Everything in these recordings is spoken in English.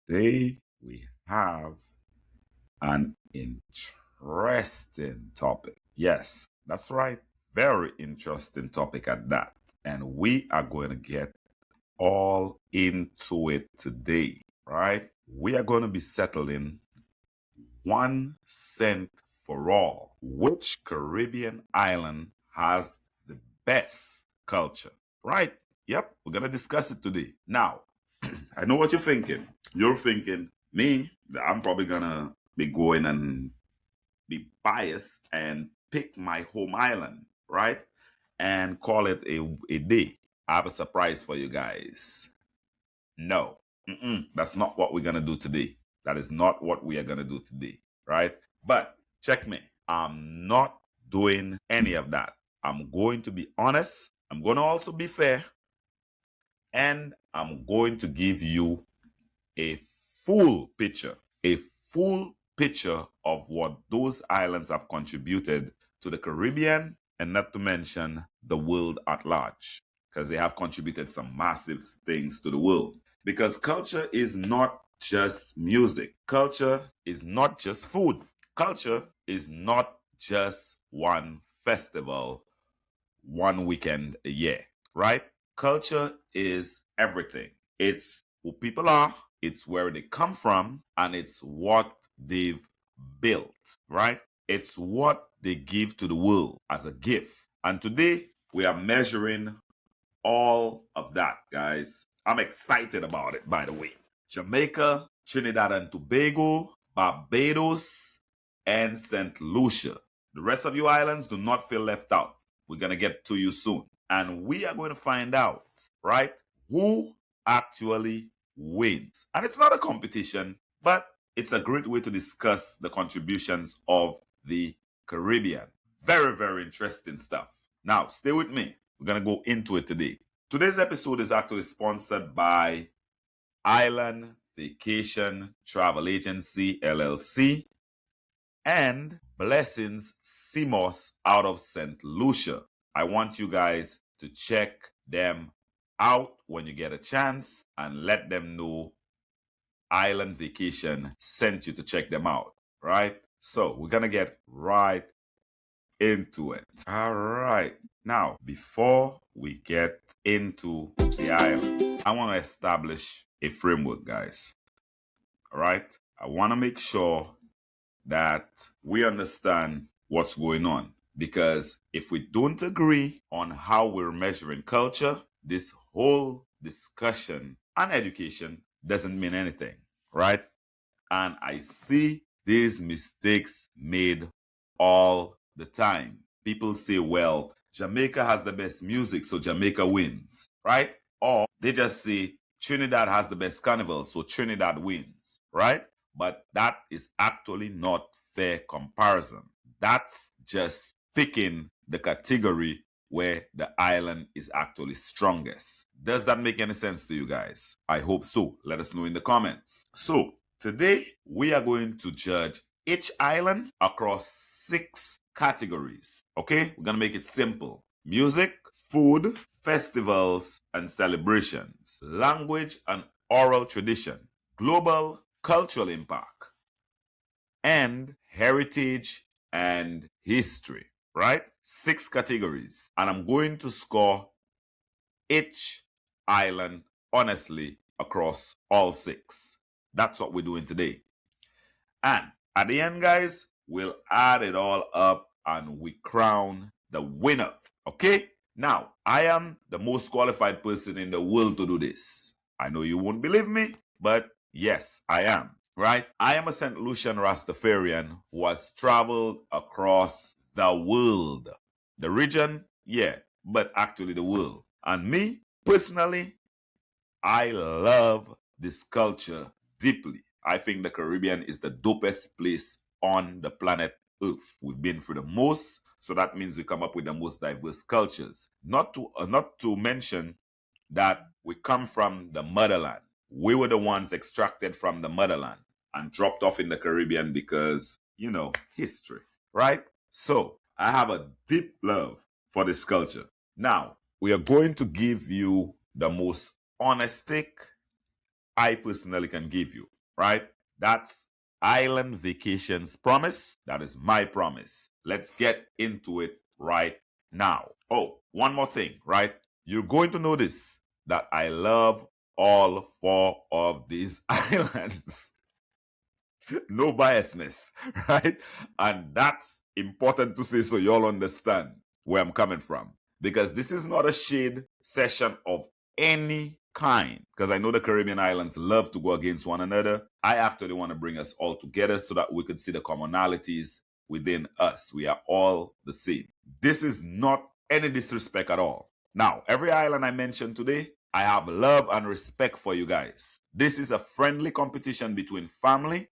Today we have an interesting topic. Yes, that's right. Very interesting topic at that. And we are going to get all into it today, right? We are going to be settling one cent for all. Which Caribbean island has the best culture? Right? Yep, we're going to discuss it today. Now, I know what you're thinking. You're thinking, me, I'm probably going to be going and be biased and pick my home island, right? And call it a day. I have a surprise for you guys. No, that's not what we're going to do today. That is not what we are going to do today, right? But check me. I'm not doing any of that. I'm going to be honest. I'm going to also be fair. And I'm going to give you a a full picture of what those islands have contributed to the Caribbean and not to mention the world at large, because they have contributed some massive things to the world. Because culture is not just music, culture is not just food, culture is not just one festival, one weekend a year, right? Culture is everything. It's who people are, it's where they come from, and it's what they've built, right? It's what they give to the world as a gift. And today we are measuring all of that, guys. I'm excited about it, by the way. Jamaica, Trinidad and Tobago, Barbados, and Saint Lucia. The rest of you islands do not feel left out. We're going to get to you soon. And we are going to find out, right, who actually wins. And it's not a competition, but it's a great way to discuss the contributions of the Caribbean. Very, very interesting stuff. Now, stay with me. We're going to go into it today. Today's episode is actually sponsored by Island Vacation Travel Agency, LLC, and Blessings Simos out of St. Lucia. I want you guys to check them out when you get a chance and let them know Island Vacation sent you to check them out, right? So we're going to get right into it. All right. Now, before we get into the islands, I want to establish a framework, guys. All right. I want to make sure that we understand what's going on. Because if we don't agree on how we're measuring culture, this whole discussion on education doesn't mean anything, right? And I see these mistakes made all the time. People say, well, Jamaica has the best music, so Jamaica wins, right? Or they just say Trinidad has the best carnival, so Trinidad wins, right? But that is actually not fair comparison. That's just picking the category where the island is actually strongest. Does that make any sense to you guys? I hope so. Let us know in the comments. So, today we are going to judge each island across 6 categories. Okay? We're going to make it simple. Music, food, festivals and celebrations, language and oral tradition, global cultural impact, and heritage and history, right? 6 categories. And I'm going to score each island honestly across all 6. That's what we're doing today. And at the end, guys, we'll add it all up and we crown the winner. Okay? Now, I am the most qualified person in the world to do this. I know you won't believe me, but yes, I am. Right? I am a St. Lucian Rastafarian who has traveled across the world. The region, yeah, but actually the world. And me, personally, I love this culture deeply. I think the Caribbean is the dopest place on the planet Earth. We've been through the most, so that means we come up with the most diverse cultures. Not to mention that we come from the motherland. We were the ones extracted from the motherland and dropped off in the Caribbean because, history, right? So I have a deep love for this culture. Now, we are going to give you the most honestic I personally can give you. right? That's Island Vacations Promise. That is my promise. Let's get into it right now. Oh, one more thing, right? You're going to notice that I love all 4 of these islands. No biasness, right? And that's important to say so you all understand where I'm coming from. Because this is not a shade session of any kind. Because I know the Caribbean islands love to go against one another. I actually want to bring us all together so that we could see the commonalities within us. We are all the same. This is not any disrespect at all. Now, every island I mentioned today, I have love and respect for you guys. This is a friendly competition between family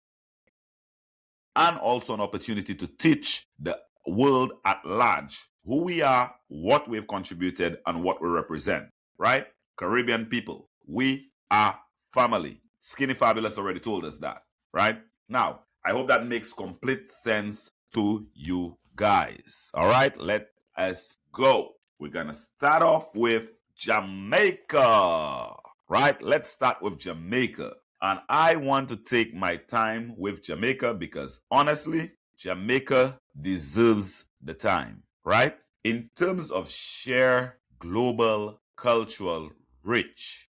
and also an opportunity to teach the world at large who we are, what we've contributed, and what we represent, right? Caribbean people, we are family. Skinny Fabulous already told us that, right? Now, I hope that makes complete sense to you guys. All right, let us go. We're going to start off with Jamaica, right? Let's start with Jamaica. And I want to take my time with Jamaica because honestly, Jamaica deserves the time, right? In terms of sheer global cultural reach,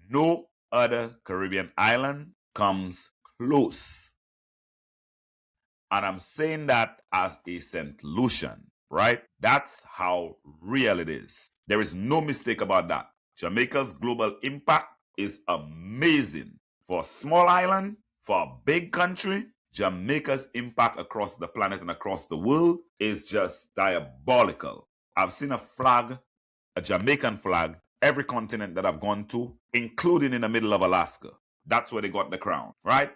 no other Caribbean island comes close. And I'm saying that as a Saint Lucian, right? That's how real it is. There is no mistake about that. Jamaica's global impact is amazing. For a small island, for a big country, Jamaica's impact across the planet and across the world is just diabolical. I've seen a flag, a Jamaican flag, every continent that I've gone to, including in the middle of Alaska. That's where they got the crown, right?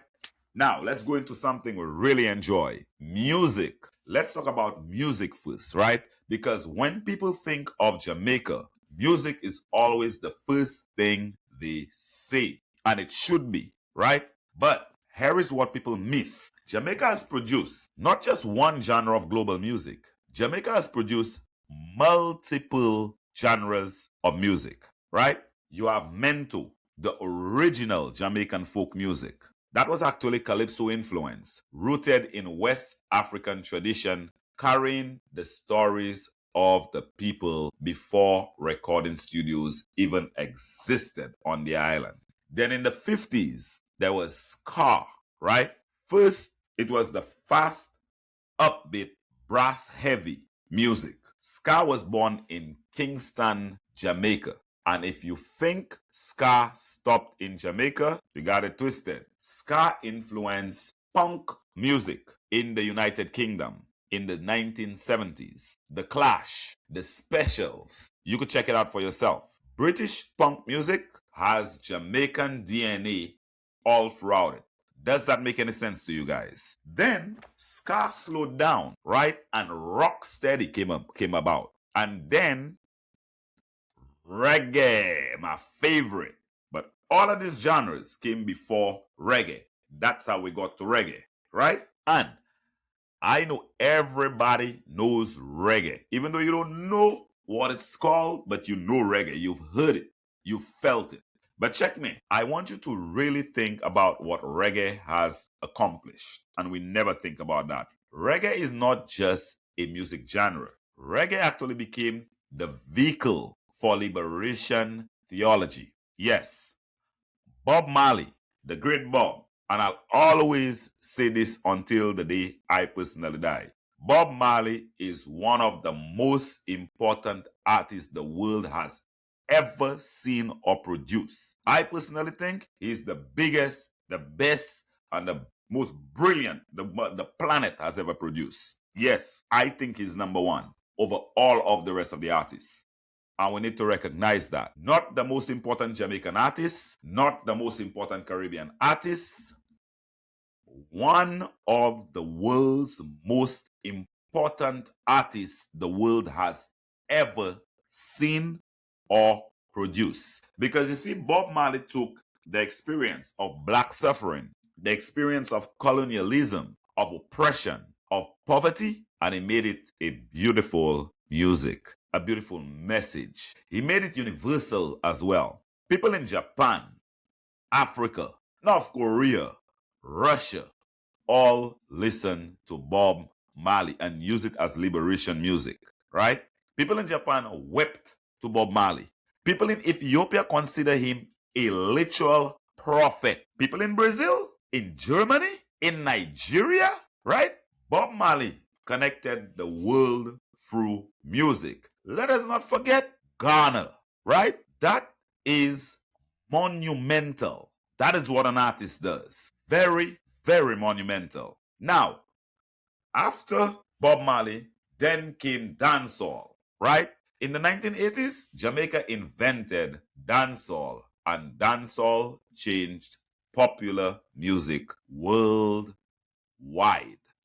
Now, let's go into something we really enjoy. Music. Let's talk about music first, right? Because when people think of Jamaica, music is always the first thing they say. And it should be, right? But here is what people miss. Jamaica has produced not just one genre of global music. Jamaica has produced multiple genres of music, right? You have Mento, the original Jamaican folk music. That was actually Calypso influence, rooted in West African tradition, carrying the stories of the people before recording studios even existed on the island. Then in the 50s, there was ska, right? First, it was the fast, upbeat, brass-heavy music. Ska was born in Kingston, Jamaica. And if you think ska stopped in Jamaica, you got it twisted. Ska influenced punk music in the United Kingdom in the 1970s. The Clash, the Specials. You could check it out for yourself. British punk music has Jamaican DNA all throughout it. Does that make any sense to you guys? Then ska slowed down, right? And rock steady came about. And then reggae, my favorite. But all of these genres came before reggae. That's how we got to reggae, right? And I know everybody knows reggae. Even though you don't know what it's called, but you know reggae. You've heard it. You felt it. But check me. I want you to really think about what reggae has accomplished. And we never think about that. Reggae is not just a music genre. Reggae actually became the vehicle for liberation theology. Yes, Bob Marley, the great Bob, and I'll always say this until the day I personally die. Bob Marley is one of the most important artists the world has ever seen or produced. I personally think he's the biggest, the best, and the most brilliant the planet has ever produced. Yes, I think he's number one over all of the rest of the artists. And we need to recognize that. Not the most important Jamaican artist, not the most important Caribbean artist. One of the world's most important artists the world has ever seen or produced. Because you see, Bob Marley took the experience of black suffering, the experience of colonialism, of oppression, of poverty, and he made it a beautiful music. A beautiful message. He made it universal as well. People in Japan, Africa, North Korea, Russia, all listen to Bob Marley and use it as liberation music, right? People in Japan wept to Bob Marley. People in Ethiopia consider him a literal prophet. People in Brazil, in Germany, in Nigeria, right? Bob Marley connected the world through music. Let us not forget Ghana, right? That is monumental. That is what an artist does. Very, very monumental. Now, after Bob Marley, then came dancehall, right? In the 1980s, Jamaica invented dancehall, and dancehall changed popular music worldwide,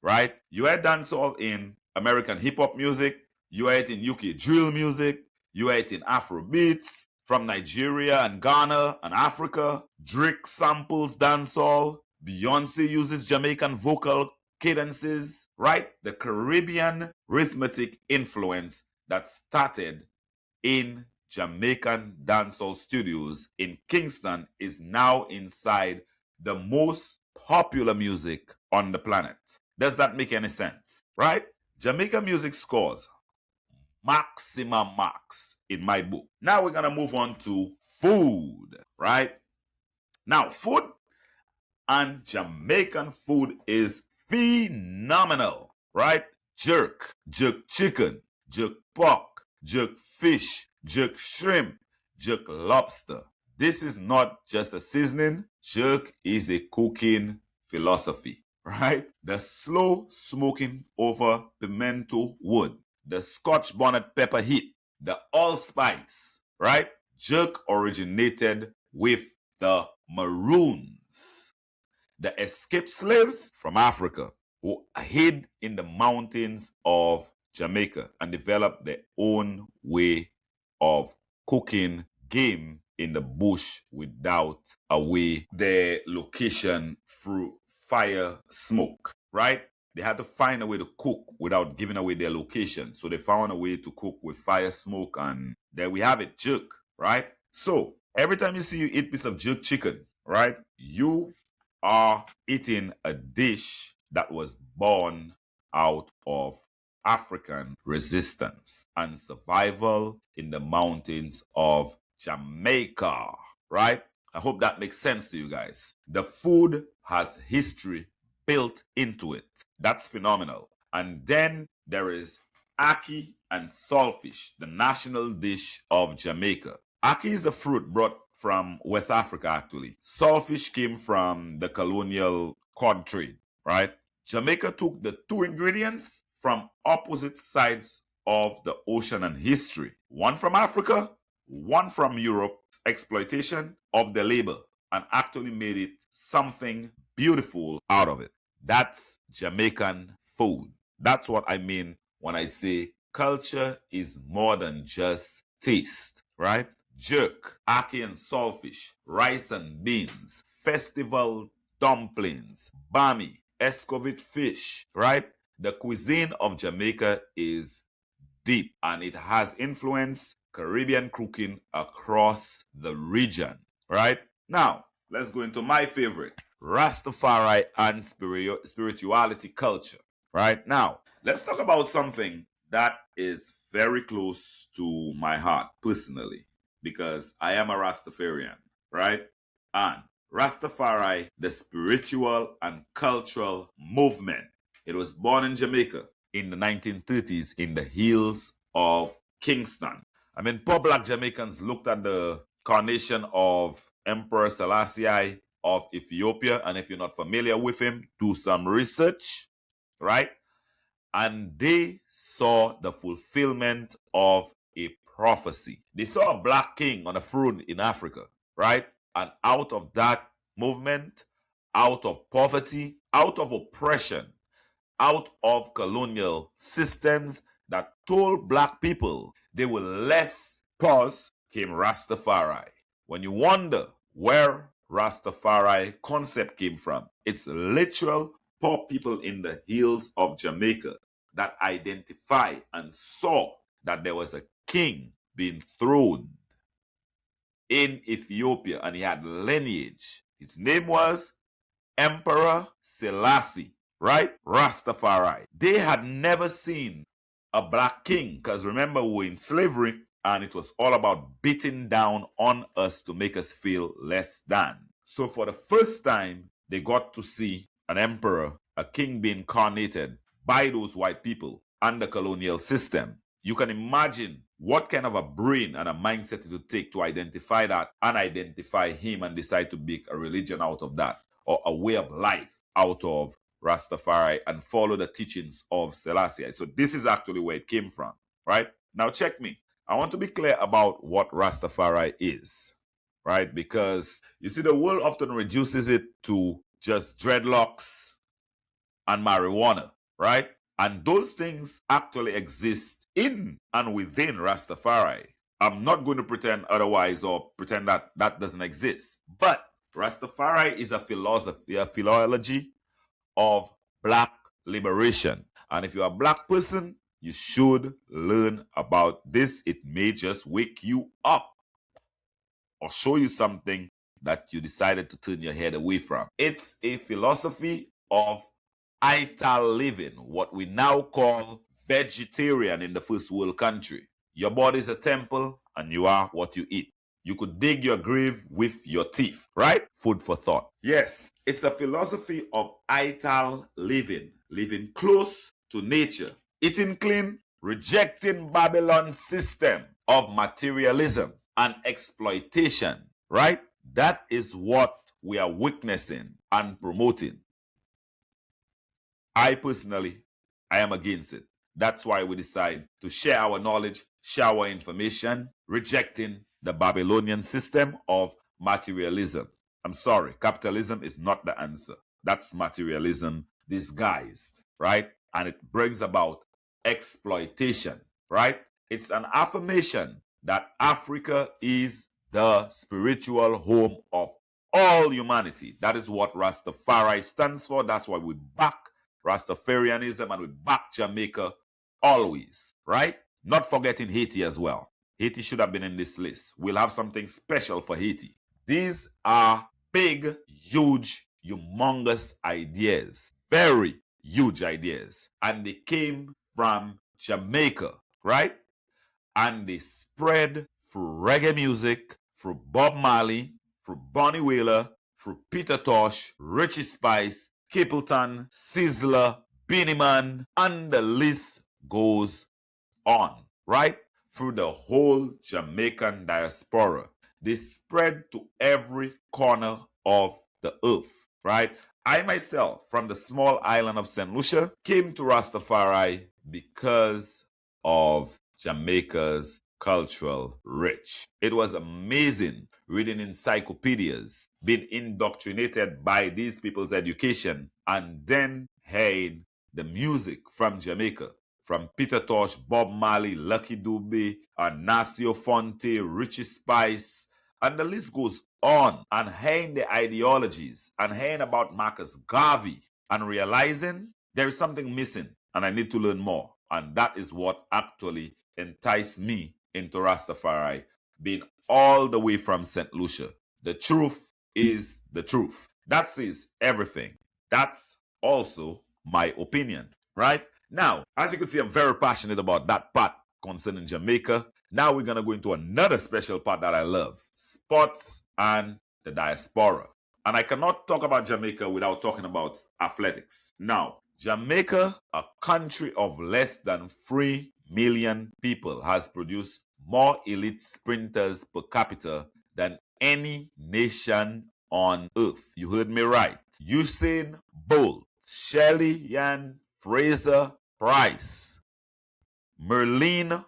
right? You had dancehall in American hip hop music, you had it in UK drill music, you had it in Afro beats from Nigeria and Ghana and Africa. Drake samples dancehall. Beyonce uses Jamaican vocal cadences, right? The Caribbean rhythmic influence that started in Jamaican dancehall studios in Kingston is now inside the most popular music on the planet. Does that make any sense? Right? Jamaica music scores maximum marks in my book. Now we're going to move on to food, right? Now, food and Jamaican food is phenomenal, right? Jerk chicken, jerk pork, jerk fish, jerk shrimp, jerk lobster. This is not just a seasoning. Jerk is a cooking philosophy, right? The slow smoking over pimento wood, the Scotch bonnet pepper heat, the allspice, right? Jerk originated with the Maroons, the escaped slaves from Africa who hid in the mountains of Jamaica and developed their own way of cooking game in the bush without away their location through fire smoke, right? They had to find a way to cook without giving away their location. So they found a way to cook with fire smoke, and there we have it, jerk, right? So every time you see you eat a piece of jerk chicken, right, you are eating a dish that was born out of African resistance and survival in the mountains of Jamaica, right? I hope that makes sense to you guys. The food has history built into it. That's phenomenal. And then there is ackee and saltfish, the national dish of Jamaica. Ackee is a fruit brought from West Africa, actually. Saltfish came from the colonial cod trade, right? Jamaica took the two ingredients from opposite sides of the ocean and history. One from Africa, one from Europe, exploitation of the labor, and actually made it something beautiful out of it. That's Jamaican food. That's what I mean when I say culture is more than just taste, right? Jerk, ackee and saltfish, rice and beans, festival dumplings, bami, escovite fish, right? The cuisine of Jamaica is deep and it has influenced Caribbean cooking across the region, right? Now, let's go into my favorite, Rastafari and spirituality culture, right? Now, let's talk about something that is very close to my heart personally, because I am a Rastafarian, right? And Rastafari, the spiritual and cultural movement, it was born in Jamaica in the 1930s in the hills of Kingston. I mean, poor black Jamaicans looked at the coronation of Emperor Selassie of Ethiopia, and if you're not familiar with him, do some research, right? And they saw the fulfillment of a prophecy. They saw a black king on a throne in Africa, right? And out of that movement, out of poverty, out of oppression, out of colonial systems that told black people they were less, pause, came Rastafari. When you wonder where Rastafari concept came from, it's literal poor people in the hills of Jamaica that identify and saw that there was a king being throned in Ethiopia and he had lineage. His name was Emperor Selassie, right? Rastafari. They had never seen a black king, because remember, we were in slavery and it was all about beating down on us to make us feel less than. So for the first time, they got to see an emperor, a king being coronated by those white people under colonial system. You can imagine what kind of a brain and a mindset it would take to identify that and identify him and decide to make a religion out of that, or a way of life out of Rastafari, and follow the teachings of Selassie. So this is actually where it came from, right? Now check me. I want to be clear about what Rastafari is, right? Because you see, the world often reduces it to just dreadlocks and marijuana, right? And those things actually exist in and within Rastafari. I'm not going to pretend otherwise or pretend that that doesn't exist. But Rastafari is a philosophy, a philology of black liberation. And if you're a black person, you should learn about this. It may just wake you up or show you something that you decided to turn your head away from. It's a philosophy of ital living, what we now call vegetarian in the first world country. Your body is a temple and you are what you eat. You could dig your grave with your teeth, right? Food for thought. Yes, it's a philosophy of ital living, living close to nature, eating clean, rejecting Babylon's system of materialism and exploitation, right? That is what we are witnessing and promoting. I personally, I am against it. That's why we decide to share our knowledge, share our information, rejecting the Babylonian system of materialism. I'm sorry, capitalism is not the answer. That's materialism disguised, right? And it brings about exploitation, right? It's an affirmation that Africa is the spiritual home of all humanity. That is what Rastafari stands for. That's why we back Rastafarianism and we back Jamaica always, right? Not forgetting Haiti as well. Haiti should have been in this list. We'll have something special for Haiti. These are big, huge, humongous ideas. Very huge ideas. And they came from Jamaica, right? And they spread through reggae music, through Bob Marley, through Bonnie Wailer, through Peter Tosh, Richie Spice, Capleton, Sizzler, Beanie Man, and the list goes on, right? Through the whole Jamaican diaspora. They spread to every corner of the earth, right? I myself, from the small island of Saint Lucia, came to Rastafari because of Jamaica's cultural rich. It was amazing reading encyclopedias, being indoctrinated by these people's education, and then hearing the music from Jamaica, from Peter Tosh, Bob Marley, Lucky Dube, Nasio Fonte, Richie Spice, and the list goes on, and hearing the ideologies, and hearing about Marcus Garvey, and realizing there is something missing, and I need to learn more. And that is what actually enticed me into Rastafari, being all the way from St. Lucia. The truth is the truth. That says everything. That's also my opinion, right? Now, as you can see, I'm very passionate about that part concerning Jamaica. Now we're going to go into another special part that I love, sports and the diaspora. And I cannot talk about Jamaica without talking about athletics. Now, Jamaica, a country of less than 3 million people, has produced more elite sprinters per capita than any nation on earth. You heard me right. Usain Bolt, Shelly-Ann Fraser-Price, Merlene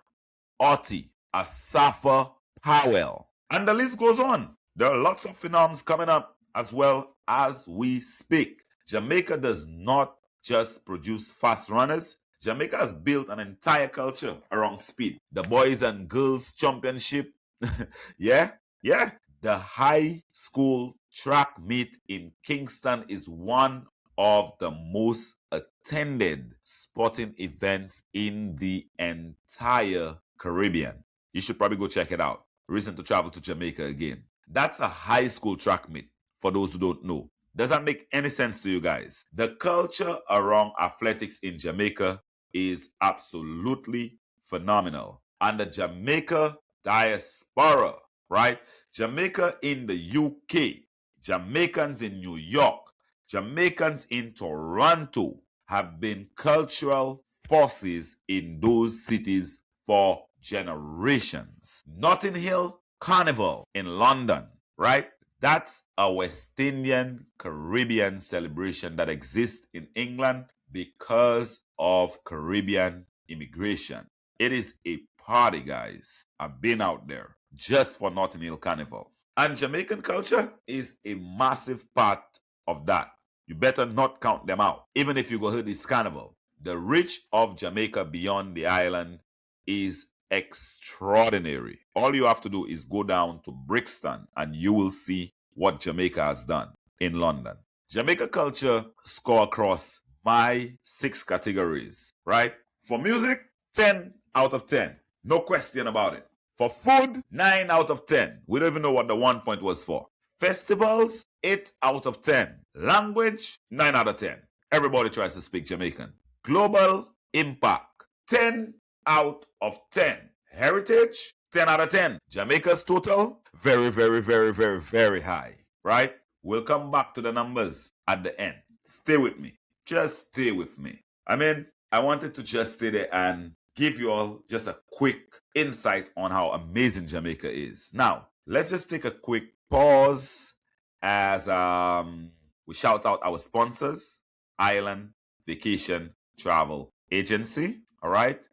Ottey, Asafa Powell. And the list goes on. There are lots of phenoms coming up as well as we speak. Jamaica does not just produce fast runners. Jamaica has built an entire culture around speed. The Boys and Girls Championship. yeah. The high school track meet in Kingston is one of the most attended sporting events in the entire Caribbean. You should probably go check it out. Reason to travel to Jamaica again. That's a high school track meet for those who don't know. Does that make any sense to you guys? The culture around athletics in Jamaica is absolutely phenomenal. And the Jamaica diaspora, right? Jamaica in the UK, Jamaicans in New York, Jamaicans in Toronto have been cultural forces in those cities for generations. Notting Hill Carnival in London, right? That's a West Indian Caribbean celebration that exists in England because of Caribbean immigration. It is a party, guys. I've been out there just for Notting Hill Carnival. And Jamaican culture is a massive part of that. You better not count them out. Even if you go to this carnival, the reach of Jamaica beyond the island is extraordinary. All you have to do is go down to Brixton and you will see what Jamaica has done in London. Jamaica culture score across my 6 categories, right? For music, 10 out of 10. No question about it. For food, 9 out of 10. We don't even know what the 1 point was for. Festivals, 8 out of 10. Language, 9 out of 10. Everybody tries to speak Jamaican. Global impact, 10 out of 10. Heritage, 10 out of 10. Jamaica's total, very, very, very, very, very high, right? We'll come back to the numbers at the end. Stay with me. Just stay with me. I mean, I wanted to just stay there and give you all just a quick insight on how amazing Jamaica is. Now, let's just take a quick pause as we shout out our sponsors, Island Vacation Travel Agency, all right?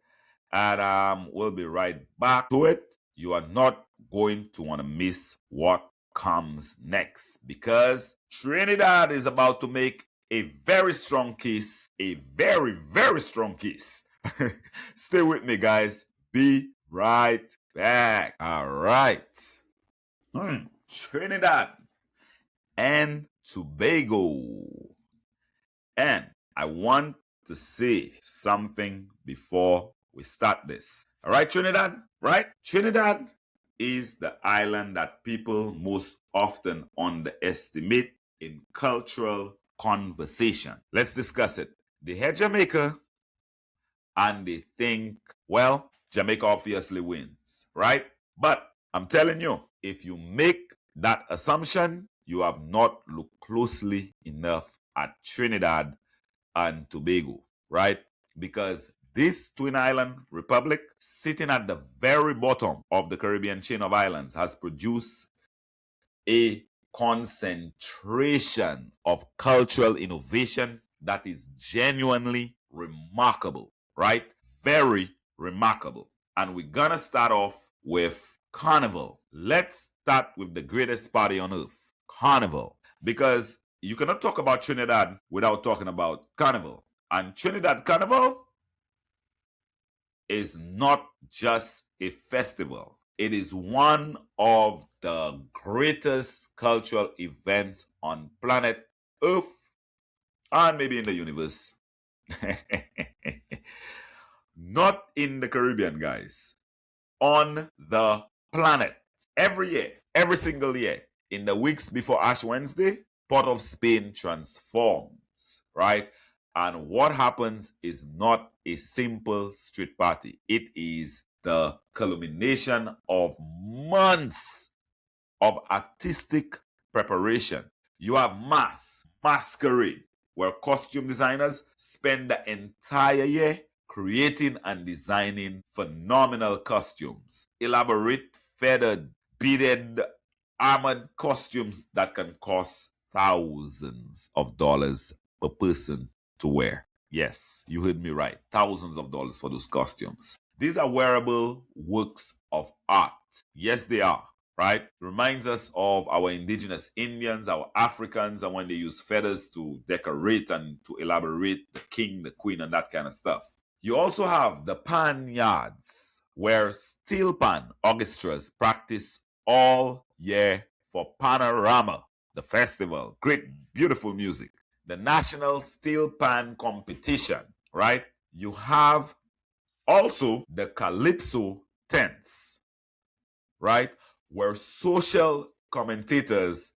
And we'll be right back to it. You are not going to want to miss what comes next because Trinidad is about to make a very strong case, a very, very strong case. Stay with me, guys. Be right back. All right. Trinidad and Tobago. And I want to say something before we start this. All right, Trinidad, right? Trinidad is the island that people most often underestimate in cultural conversation. Let's discuss it. They hear Jamaica and they think, well, Jamaica obviously wins, right? But I'm telling you, if you make that assumption, you have not looked closely enough at Trinidad and Tobago, right? Because this twin island republic, sitting at the very bottom of the Caribbean chain of islands, has produced a concentration of cultural innovation that is genuinely remarkable, right? Very remarkable. And we're gonna start off with Carnival. Let's start with the greatest party on earth, Carnival. Because you cannot talk about Trinidad without talking about Carnival. And Trinidad Carnival is not just a festival. It is one of the greatest cultural events on planet Earth and maybe in the universe. Not in the Caribbean, guys. On the planet. Every year, every single year, in the weeks before Ash Wednesday, Port of Spain transforms, right? And what happens is not a simple street party. It is the culmination of months of artistic preparation. You have masquerade, where costume designers spend the entire year creating and designing phenomenal costumes. Elaborate, feathered, beaded, armored costumes that can cost thousands of dollars per person to wear. Yes, you heard me right. Thousands of dollars for those costumes. These are wearable works of art. Yes, they are, right? Reminds us of our indigenous Indians, our Africans, and when they use feathers to decorate and to elaborate the king, the queen, and that kind of stuff. You also have the pan yards, where steel pan orchestras practice all year for Panorama, the festival. Great, beautiful music. The National Steel Pan Competition, right? You have also the Calypso tents, right? Where social commentators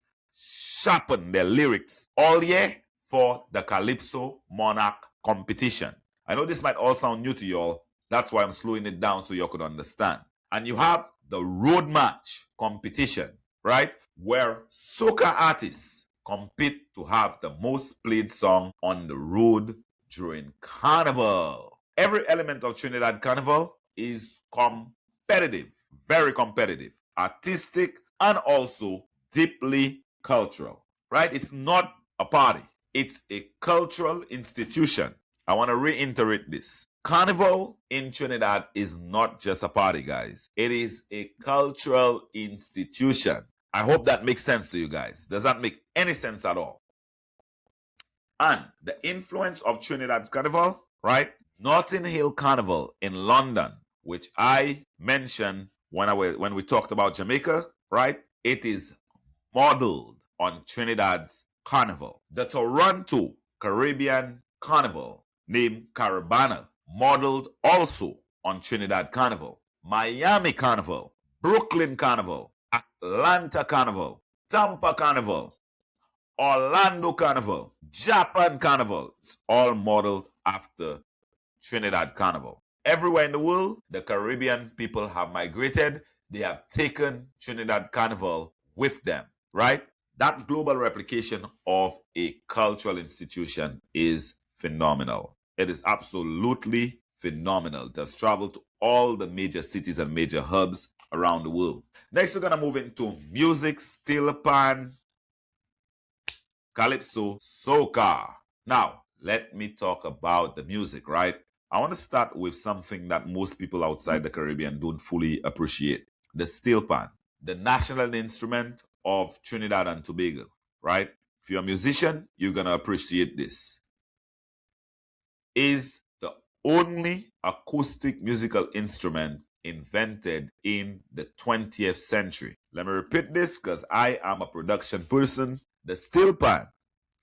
sharpen their lyrics all year for the Calypso Monarch competition. I know this might all sound new to y'all. That's why I'm slowing it down so you could understand. And you have the road match competition, right? Where soca artists compete to have the most played song on the road during Carnival. Every element of Trinidad Carnival is competitive, very competitive, artistic, and also deeply cultural, right? It's not a party. It's a cultural institution. I want to reiterate this. Carnival in Trinidad is not just a party, guys. It is a cultural institution. I hope that makes sense to you guys. Does that make any sense at all? And the influence of Trinidad's Carnival, right? Notting Hill Carnival in London, which I mentioned when we talked about Jamaica, right? It is modeled on Trinidad's Carnival. The Toronto Caribbean Carnival, named Caribana, modeled also on Trinidad Carnival. Miami Carnival, Brooklyn Carnival, Atlanta Carnival, Tampa Carnival, Orlando Carnival, Japan Carnival. It's all modeled after Trinidad Carnival. Everywhere in the world, the Caribbean people have migrated. They have taken Trinidad Carnival with them, right? That global replication of a cultural institution is phenomenal. It is absolutely phenomenal. It has traveled to all the major cities and major hubs around the world. Next, we're going to move into music, steel pan, calypso, soca. Now, let me talk about the music, right? I want to start with something that most people outside the Caribbean don't fully appreciate. The steel pan, the national instrument of Trinidad and Tobago, right? If you're a musician, you're going to appreciate this. Is the only acoustic musical instrument invented in the 20th century. Let me repeat this because I am a production person. The steel pan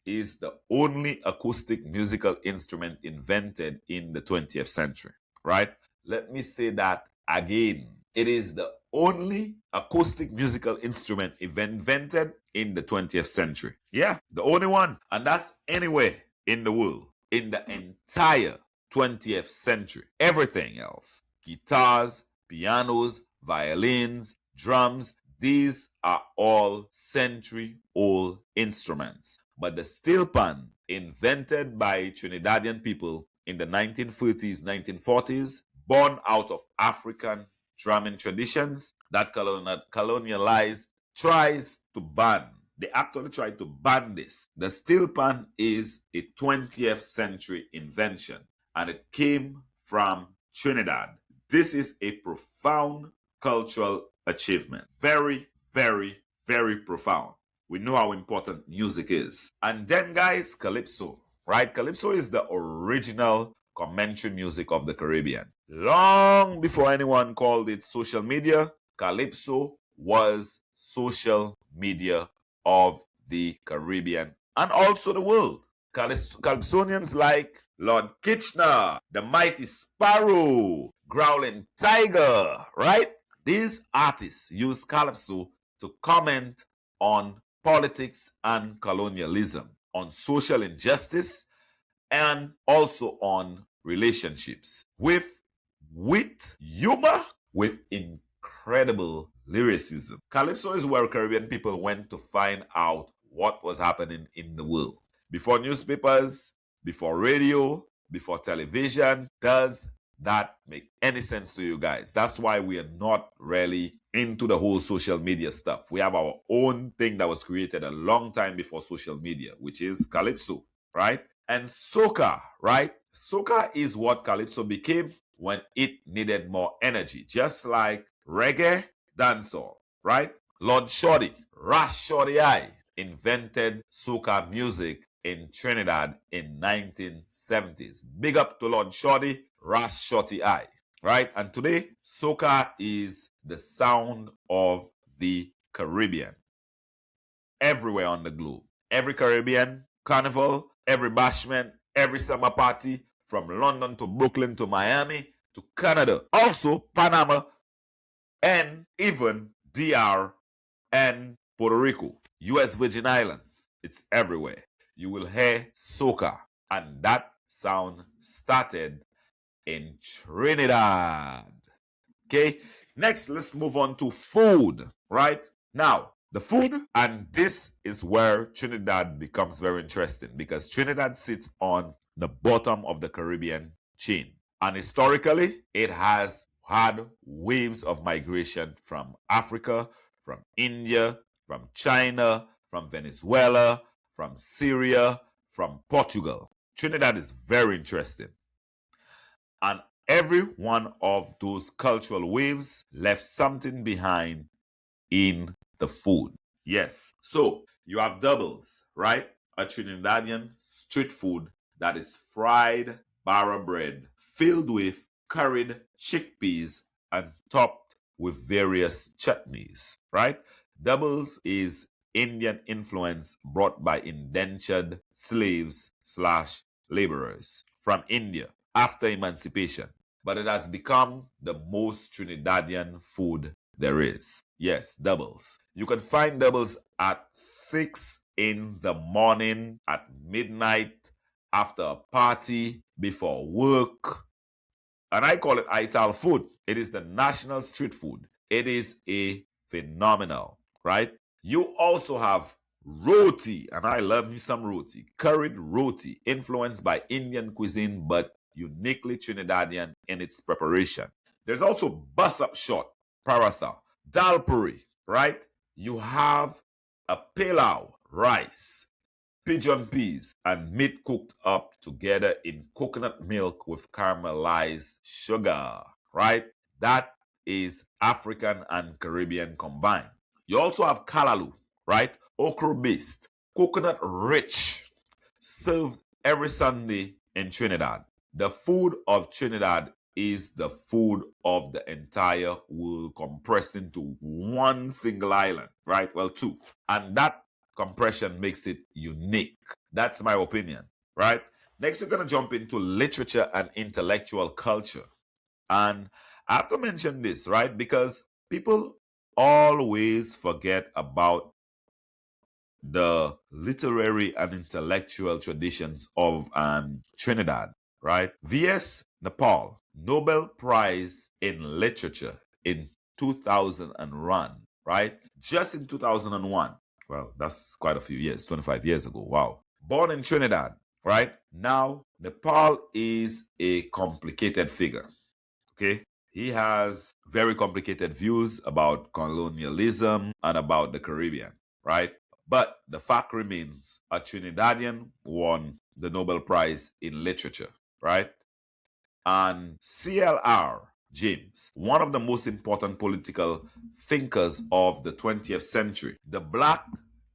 is the only acoustic musical instrument invented in the 20th century, right? Let me say that again. It is the only acoustic musical instrument invented in the 20th century. Yeah, the only one. And that's anywhere in the world, in the entire 20th century. Everything else, guitars, pianos, violins, drums, these are all century-old instruments. But the steel pan, invented by Trinidadian people in the 1930s, 1940s, born out of African drumming traditions that colonialized, tries to ban. They actually tried to ban this. The steel pan is a 20th century invention, and it came from Trinidad. This is a profound cultural achievement. Very, very, very profound. We know how important music is. And then, guys, calypso, right? Calypso is the original commentary music of the Caribbean. Long before anyone called it social media, calypso was social media of the Caribbean and also the world. Calypsonians like Lord Kitchener, the Mighty Sparrow, Growling Tiger, right? These artists use calypso to comment on politics and colonialism, on social injustice, and also on relationships with wit, humor, with incredible lyricism. Calypso is where Caribbean people went to find out what was happening in the world. Before newspapers, before radio, before television. Does that make any sense to you guys? That's why we are not really into the whole social media stuff. We have our own thing that was created a long time before social media, which is calypso, right? And soca, right? Soca is what calypso became when it needed more energy, just like reggae, dancehall, right? Lord Shorty, Rash Shorty I, invented soca music in Trinidad in 1970s. Big up to Lord Shorty, Rash Shorty I, right? And today, soca is the sound of the Caribbean. Everywhere on the globe. Every Caribbean carnival, every bashment, every summer party, from London to Brooklyn to Miami to Canada, also Panama, and even DR and Puerto Rico. US Virgin Islands. It's everywhere. You will hear soca, and that sound started in Trinidad. Okay, next let's move on to food, right? Now, the food, and this is where Trinidad becomes very interesting because Trinidad sits on the bottom of the Caribbean chain. And historically, it has had waves of migration from Africa, from India, from China, from Venezuela, from Syria, from Portugal. Trinidad is very interesting. And every one of those cultural waves left something behind in the food. Yes. So you have doubles, right? A Trinidadian street food that is fried barra bread filled with curried chickpeas and topped with various chutneys, right? Doubles is Indian influence brought by indentured slaves slash laborers from India after emancipation, but it has become the most Trinidadian food there is. Yes, doubles. You can find doubles at 6 in the morning, at midnight, after a party, before work. And I call it Ital food. It is the national street food. It is a phenomenal, right? You also have roti, and I love me some roti. Curried roti, influenced by Indian cuisine, but uniquely Trinidadian in its preparation. There's also bus-up short, paratha, dal puri, right? You have a pilau, rice, pigeon peas, and meat cooked up together in coconut milk with caramelized sugar, right? That is African and Caribbean combined. You also have kalalu, right? Okra based, coconut rich, served every Sunday in Trinidad. The food of Trinidad is the food of the entire world compressed into one single island, right? Well, two. And that compression makes it unique. That's my opinion, right? Next, we're going to jump into literature and intellectual culture. And I have to mention this, right? Because people always forget about the literary and intellectual traditions of Trinidad, right? V.S. Nepal, Nobel Prize in Literature in 2001, right? Just in 2001. Well, that's quite a few years, 25 years ago. Wow. Born in Trinidad, right? Now, Nepal is a complicated figure, okay? He has very complicated views about colonialism and about the Caribbean, right? But the fact remains, a Trinidadian won the Nobel Prize in Literature, right? And C.L.R. James, one of the most important political thinkers of the 20th century, the Black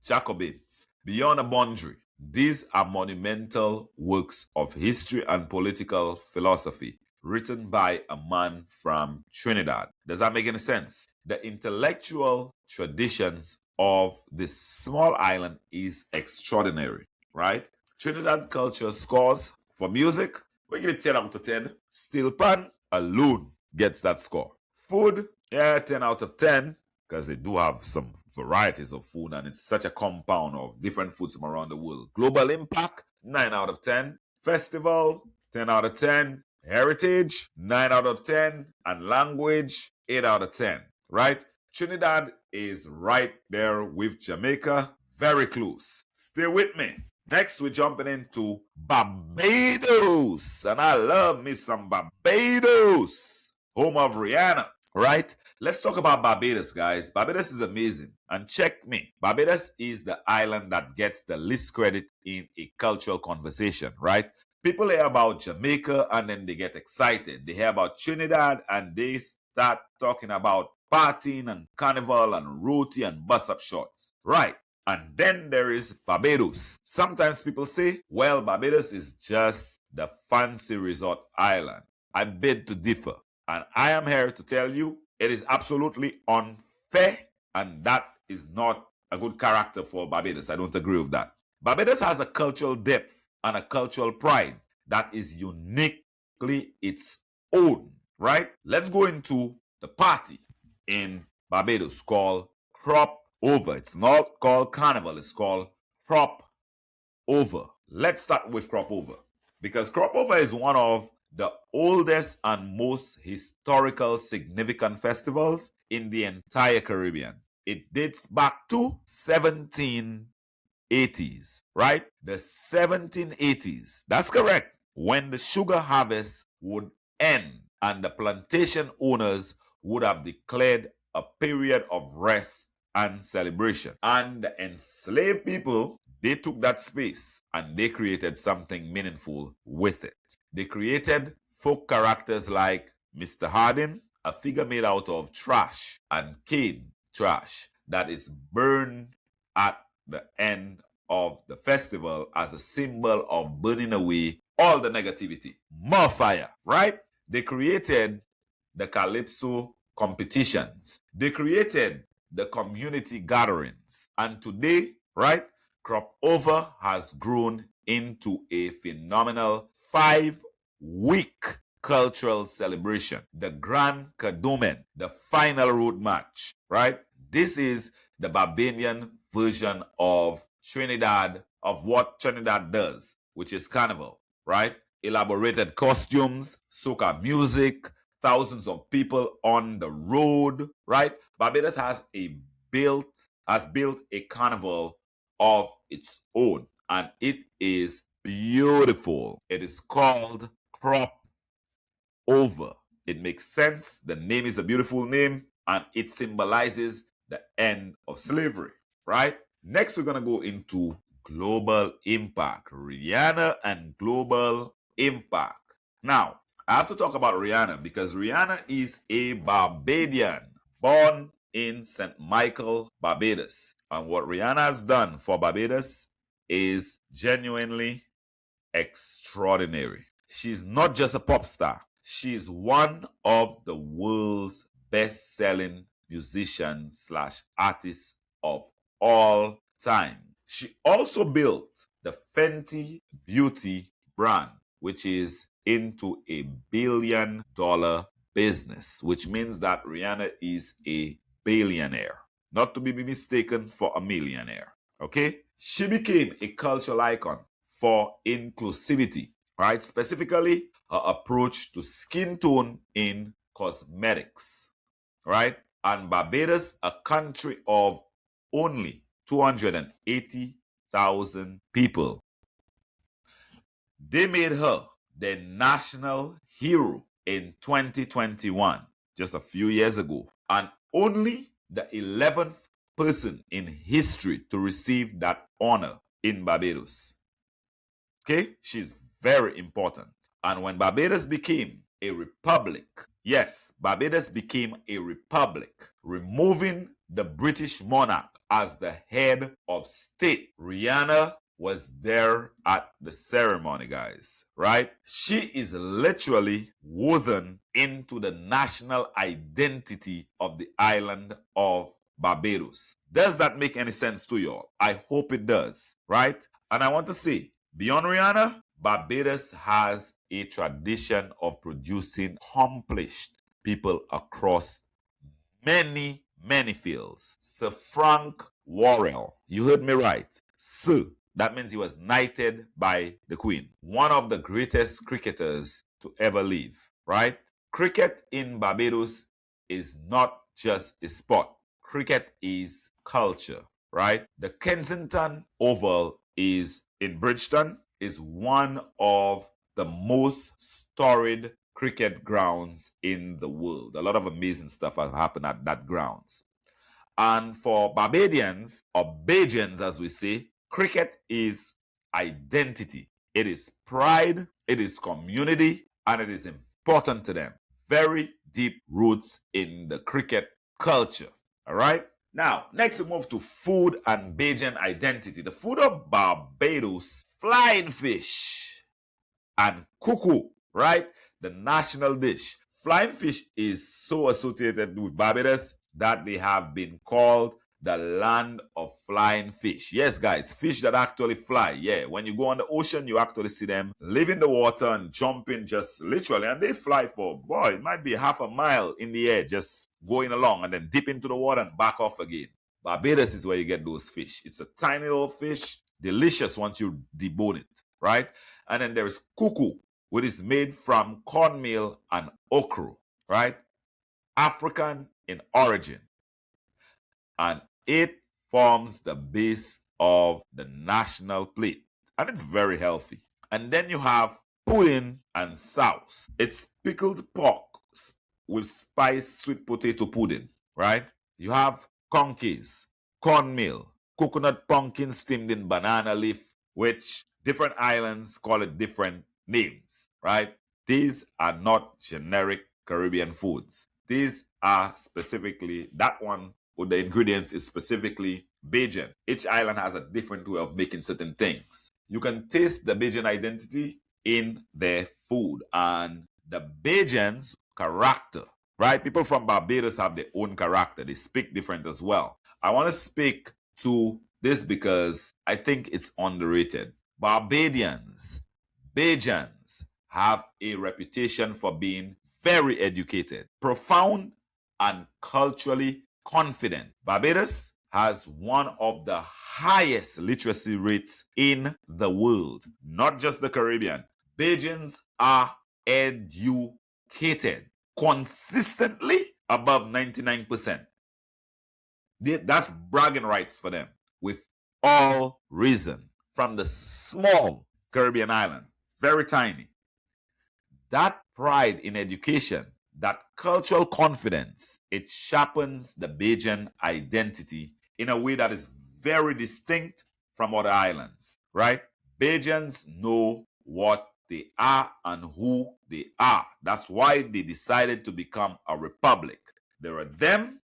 Jacobins, Beyond a Boundary. These are monumental works of history and political philosophy written by a man from Trinidad. Does that make any sense? The intellectual traditions of this small island is extraordinary, right? Trinidad culture scores for music, we give it 10 out of 10. Steel pan alone gets that score. Food, yeah, 10 out of 10, because they do have some varieties of food and it's such a compound of different foods from around the world. Global impact, 9 out of 10. Festival, 10 out of 10. Heritage, 9 out of 10. And language, 8 out of 10, right? Trinidad is right there with Jamaica, very close. Stay with me. Next, we're jumping into Barbados. And I love me some Barbados, home of Rihanna, right? Let's talk about Barbados, guys. Barbados is amazing. And check me. Barbados is the island that gets the least credit in a cultural conversation, right? People hear about Jamaica and then they get excited. They hear about Trinidad and they start talking about partying and carnival and roti and bus-up shorts, right? And then there is Barbados. Sometimes people say, well, Barbados is just the fancy resort island. I beg to differ. And I am here to tell you it is absolutely unfair and that is not a good character for Barbados. I don't agree with that. Barbados has a cultural depth and a cultural pride that is uniquely its own, right? Let's go into the party in Barbados called Crop over. It's not called Carnival, it's called crop over. Let's start with crop over, because crop over is one of the oldest and most historical significant festivals in the entire Caribbean. It dates back to 1780s, right? The 1780s. That's correct. When the sugar harvest would end and the plantation owners would have declared a period of rest and celebration. And the enslaved people, they took that space and they created something meaningful with it. They created folk characters like Mr. Hardin, a figure made out of trash and cane trash that is burned at the end of the festival as a symbol of burning away all the negativity. More fire, right? They created the Calypso competitions. They created the community gatherings. And today, right, crop over has grown into a phenomenal 5-week cultural celebration. The Grand Cardomen, the final road match, right? This is the Barbadian version of Trinidad, of what Trinidad does, which is Carnival, right? Elaborated costumes, soca music, thousands of people on the road, right? Barbados has built a carnival of its own, and it is beautiful. It is called Crop Over. It makes sense. The name is a beautiful name, and it symbolizes the end of slavery, right? Next, we're going to go into global impact. Rihanna and global impact. Now, I have to talk about Rihanna because Rihanna is a Barbadian born in St. Michael, Barbados. And what Rihanna has done for Barbados is genuinely extraordinary. She's not just a pop star. She's one of the world's best-selling musicians / artists of all time. She also built the Fenty Beauty brand, which is into $1 billion business, which means that Rihanna is a billionaire, not to be mistaken for a millionaire. Okay? She became a cultural icon for inclusivity, right? Specifically, her approach to skin tone in cosmetics, right? And Barbados, a country of only 280,000 people, they made her the national hero in 2021, just a few years ago, and only the 11th person in history to receive that honor in Barbados. Okay, she's very important. And when Barbados became a republic, yes, Barbados became a republic, removing the British monarch as the head of state. Rihanna was there at the ceremony, guys, right? She is literally woven into the national identity of the island of Barbados. Does that make any sense to y'all? I hope it does, right? And I want to say, beyond Rihanna, Barbados has a tradition of producing accomplished people across many fields. Sir Frank Worrell, you heard me right. Sir, that means he was knighted by the Queen. One of the greatest cricketers to ever live, right? Cricket in Barbados is not just a sport. Cricket is culture, right? The Kensington Oval is in Bridgeton, is one of the most storied cricket grounds in the world. A lot of amazing stuff has happened at that grounds. And for Barbadians, or Bajans as we say, cricket is identity. It is pride, it is community, and it is important to them. Very deep roots in the cricket culture. All right? Now, next we move to food and Bajan identity. The food of Barbados, flying fish and cuckoo, right? The national dish. Flying fish is so associated with Barbados that they have been called the land of flying fish. Yes, guys, fish that actually fly. Yeah, when you go on the ocean, you actually see them live in the water and jumping just literally. And they fly for, boy, it might be half a mile in the air, just going along and then dip into the water and back off again. Barbados is where you get those fish. It's a tiny little fish, delicious once you debone it, right? And then there is cuckoo, which is made from cornmeal and okra, right? African in origin. And it forms the base of the national plate. And it's very healthy. And then you have pudding and sauce. It's pickled pork with spiced sweet potato pudding, right? You have conkeys, cornmeal, coconut pumpkin steamed in banana leaf, which different islands call it different names, right? These are not generic Caribbean foods. These are specifically, that one with the ingredients is specifically Bajan. Each island has a different way of making certain things. You can taste the Bajan identity in their food and the Bajans' character, right? People from Barbados have their own character. They speak different as well. I want to speak to this because I think it's underrated. Barbadians, Bajans have a reputation for being very educated, profound, and culturally confident. Barbados has one of the highest literacy rates in the world, not just the Caribbean. Bajans are educated consistently above 99%. That's bragging rights for them with all reason. From the small Caribbean island, very tiny. That pride in education, that cultural confidence, it sharpens the Bajan identity in a way that is very distinct from other islands, right? Bajans know what they are and who they are. That's why they decided to become a republic. There are them,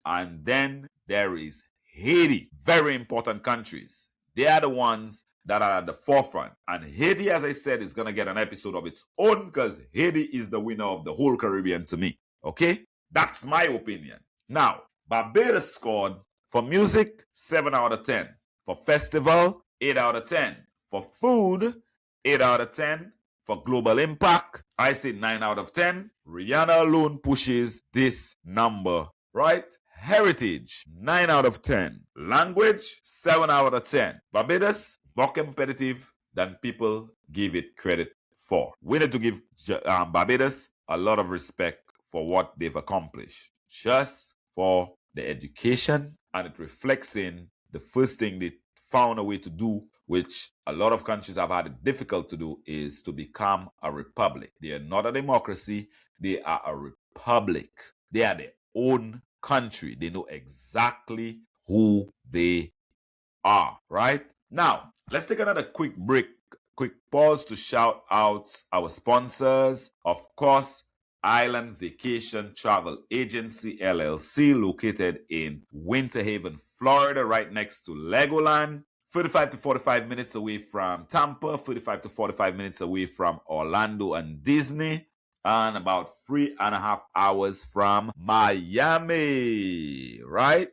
and then there is Haiti. Very important countries. They are the ones that are at the forefront. And Haiti, as I said, is going to get an episode of its own because Haiti is the winner of the whole Caribbean to me. Okay? That's my opinion. Now, Barbados scored for music, 7 out of 10. For festival, 8 out of 10. For food, 8 out of 10. For global impact, I say 9 out of 10. Rihanna alone pushes this number, right? Heritage, 9 out of 10. Language, 7 out of 10. Barbados, more competitive than people give it credit for. We need to give Barbados a lot of respect for what they've accomplished. Just for the education, and it reflects in the first thing they found a way to do, which a lot of countries have had it difficult to do, is to become a republic. They are not a democracy. They are a republic. They are their own country. They know exactly who they are, right? Now, let's take another quick break, quick pause to shout out our sponsors. Of course, Island Vacation Travel Agency LLC, located in Winter Haven, Florida, right next to Legoland. 35 to 45 minutes away from Tampa, 35 to 45 minutes away from Orlando and Disney, and about 3.5 hours from Miami, right?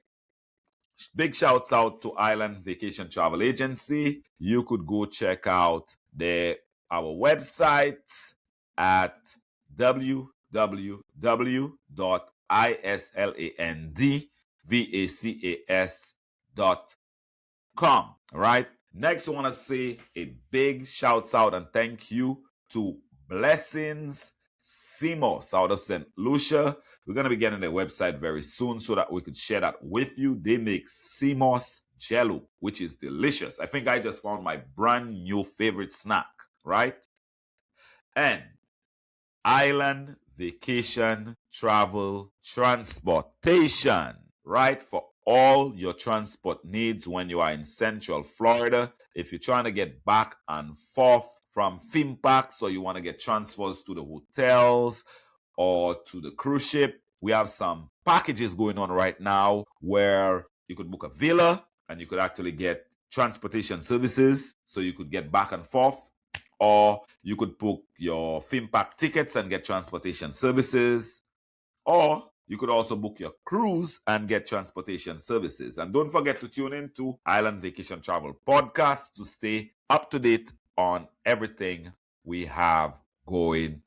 Big shouts out to Island Vacation Travel Agency. You could go check out our website at www.islandvacas.com. Right? Next, I want to say a big shouts out and thank you to Blessings Simos out of Saint Lucia. We're going to be getting their website very soon so that we could share that with you. They make Simos Jello, which is delicious. I think I just found my brand new favorite snack, right? And Island Vacation Travel Transportation, right? For all your transport needs when you are in Central Florida. If you're trying to get back and forth from theme parks, or you want to get transfers to the hotels or to the cruise ship, we have some packages going on right now where you could book a villa and you could actually get transportation services so you could get back and forth, or you could book your theme park tickets and get transportation services, or you could also book your cruise and get transportation services. And don't forget to tune in to Island Vacation Travel Podcast to stay up to date on everything we have going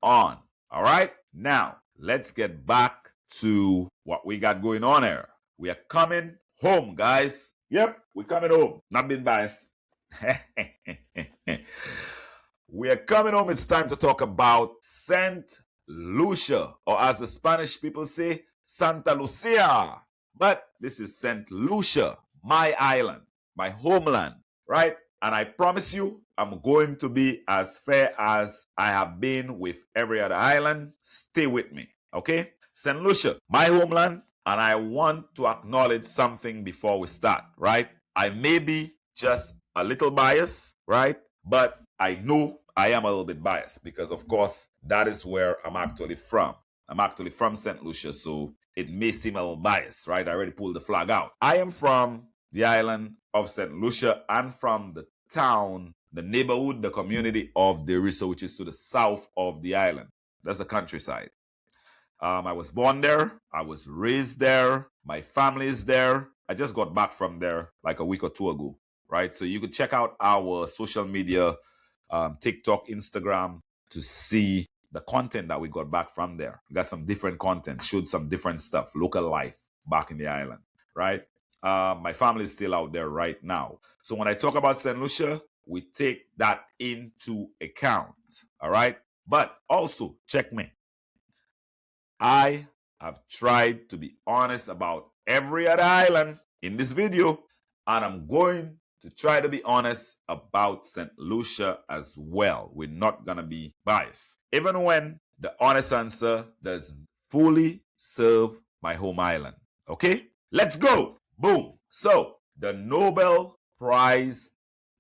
on. All right? Now, let's get back to what we got going on here. We are coming home, guys. Yep, we're coming home. Not being biased. We are coming home. It's time to talk about Saint Lucia, or as the Spanish people say, Santa Lucia. But this is Saint Lucia, my island, my homeland, right? And I promise you, I'm going to be as fair as I have been with every other island. Stay with me, okay? St. Lucia, my homeland, and I want to acknowledge something before we start, right? I may be just a little biased, right? But I know I am a little bit biased because, of course, that is where I'm actually from. I'm actually from St. Lucia, so it may seem a little biased, right? I already pulled the flag out. I am from the island of St. Lucia and from the town, the neighborhood, the community of Derisa, which is to the south of the island. That's the countryside. I was born there. I was raised there. My family is there. I just got back from there like a week or two ago, right? So you could check out our social media, TikTok, Instagram, to see the content that we got back from there. We got some different content, showed some different stuff, local life back in the island, right? My family is still out there right now. So when I talk about St. Lucia, we take that into account, all right? But also, check me. I have tried to be honest about every other island in this video, and I'm going to try to be honest about St. Lucia as well. We're not going to be biased, even when the honest answer doesn't fully serve my home island. Okay, let's go. Boom. So, the Nobel Prize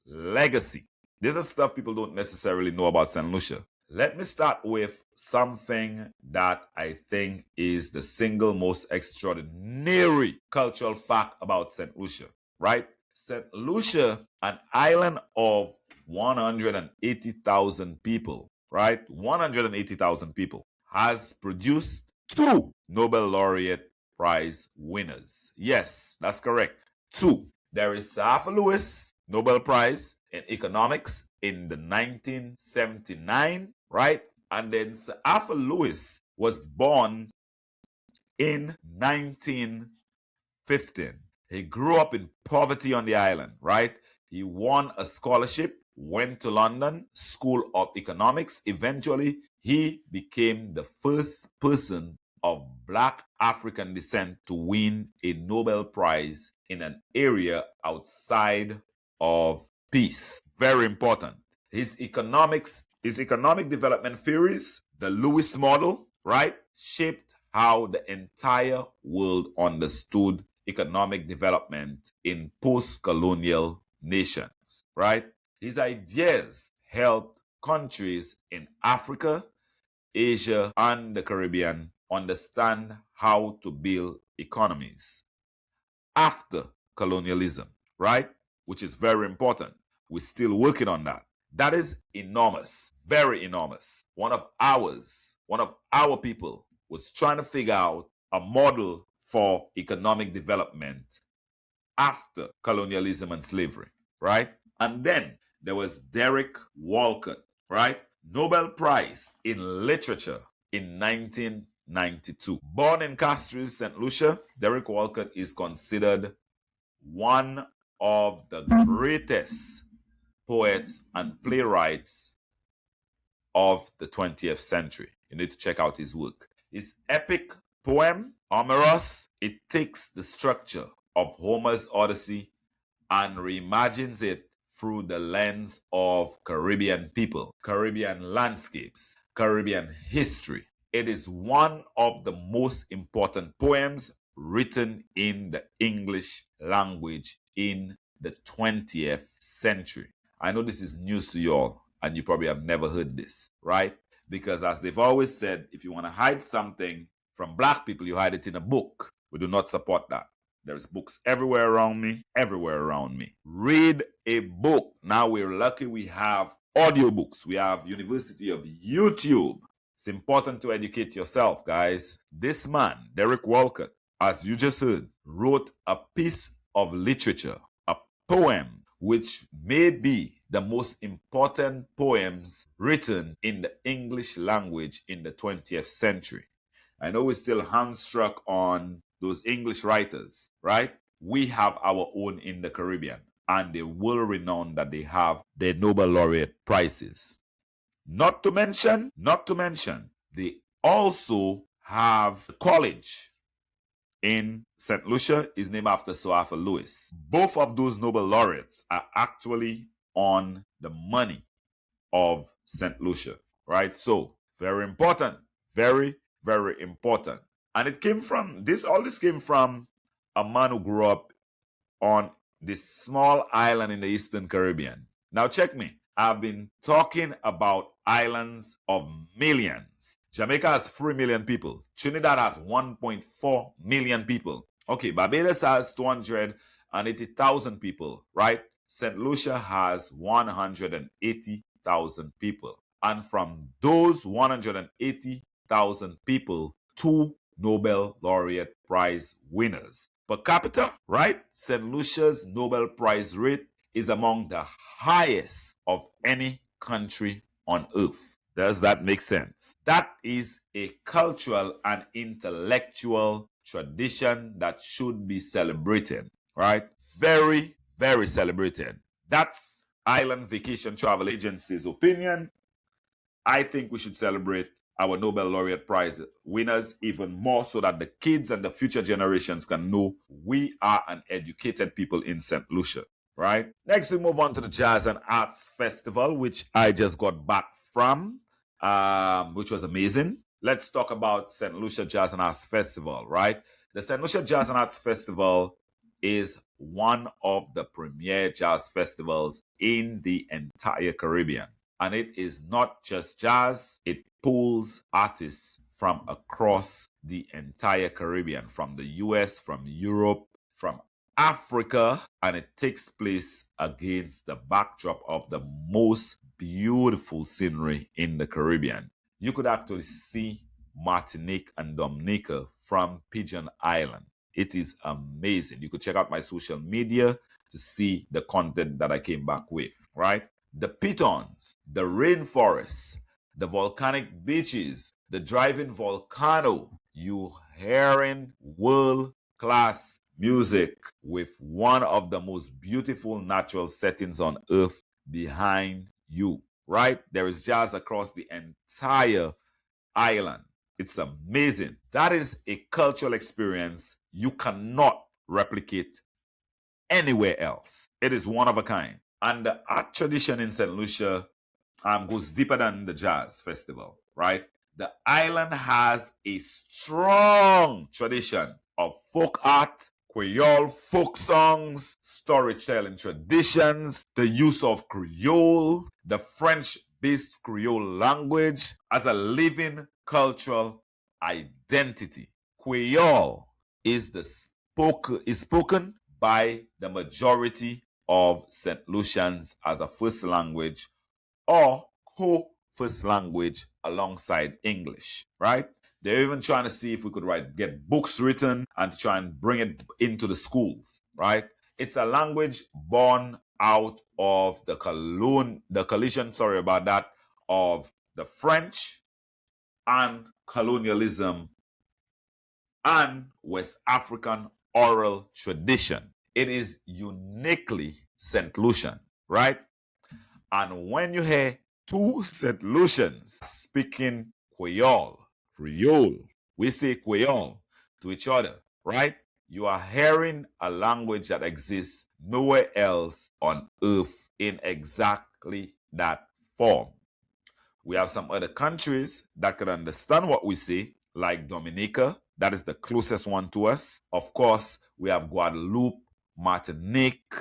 legacy. This is stuff people don't necessarily know about St. Lucia. Let me start with something that I think is the single most extraordinary cultural fact about St. Lucia, right? St. Lucia, an island of 180,000 people, right? 180,000 people, has produced 2 Nobel Laureate Prize winners. Yes, that's correct. 2. There is Sir Arthur Lewis Nobel Prize in Economics in the 1979, right? And then Sir Arthur Lewis was born in 1915. He grew up in poverty on the island, right? He won a scholarship, went to London School of Economics. Eventually, he became the first person of Black African descent to win a Nobel Prize in an area outside of peace. Very important. His economic development theories, the Lewis model, right, shaped how the entire world understood economic development in post-colonial nations, right? His ideas helped countries in Africa, Asia, and the Caribbean understand how to build economies after colonialism, right? Which is very important. We're still working on that. That is enormous, very enormous. One of our people was trying to figure out a model for economic development after colonialism and slavery, right? And then there was Derek Walcott, right? Nobel Prize in Literature in 1992. Born in Castries, St. Lucia, Derek Walcott is considered one of the greatest poets and playwrights of the 20th century. You need to check out his work. His epic poem, Omeros, it takes the structure of Homer's Odyssey and reimagines it through the lens of Caribbean people, Caribbean landscapes, Caribbean history. It is one of the most important poems written in the English language in the 20th century. I know this is news to you all, and you probably have never heard this, right? Because as they've always said, if you want to hide something from Black people, you hide it in a book. We do not support that. There's books everywhere around me, everywhere around me. Read a book. Now we're lucky we have audiobooks. We have University of YouTube. It's important to educate yourself, guys. This man, Derek Walcott, as you just heard, wrote a piece of literature, a poem, which may be the most important poems written in the English language in the 20th century. I know we're still hamstruck on those English writers, right? we have our own in the Caribbean, and they will renown that they have their Nobel laureate prizes. Not to mention, they also have a college in Saint Lucia is named after Sir Arthur Lewis. Both of those Nobel laureates are actually on the money of Saint Lucia, right? So very important, very, very important. And it came from all this came from a man who grew up on this small island in the Eastern Caribbean. Now check me. I've been talking about islands of millions. Jamaica has 3 million people. Trinidad has 1.4 million people. Okay, Barbados has 280,000 people, right? Saint Lucia has 180,000 people. And from those 180,000 people, 2 Nobel laureate prize winners. Per capita, right? St. Lucia's Nobel Prize rate is among the highest of any country on earth. Does that make sense? That is a cultural and intellectual tradition that should be celebrated, right? Very, very celebrated. That's Island Vacation Travel Agency's opinion. I think we should celebrate our Nobel Laureate Prize winners even more so that the kids and the future generations can know we are an educated people in St. Lucia, right? Next, we move on to the Jazz and Arts Festival, which I just got back from, which was amazing. Let's talk about St. Lucia Jazz and Arts Festival, right? The St. Lucia Jazz and Arts Festival is one of the premier jazz festivals in the entire Caribbean. And it is not just jazz, it pulls artists from across the entire Caribbean, from the US, from Europe, from Africa, and it takes place against the backdrop of the most beautiful scenery in the Caribbean. You could actually see Martinique and Dominica from Pigeon Island. It is amazing. You could check out my social media to see the content that I came back with, right? The pitons, the rainforests, the volcanic beaches, the driving volcano, you hearing world-class music with one of the most beautiful natural settings on earth behind you, right? There is jazz across the entire island. It's amazing. That is a cultural experience you cannot replicate anywhere else. It is one of a kind. And the art tradition in St. Lucia goes deeper than the jazz festival, right? The island has a strong tradition of folk art, Creole folk songs, storytelling traditions, the use of Creole, the French-based Creole language as a living cultural identity. Creole is spoken by the majority of St. Lucians as a first language or co-first language alongside English, right? They're even trying to see if we could get books written and try and bring it into the schools, right? It's a language born out of the collision, of the French and colonialism and West African oral tradition. It is uniquely St. Lucian, right? And when you hear two St. Lucians speaking Creole, we say Creole to each other, right? You are hearing a language that exists nowhere else on earth in exactly that form. We have some other countries that can understand what we say, like Dominica. That is the closest one to us. Of course, we have Guadeloupe, Martinique,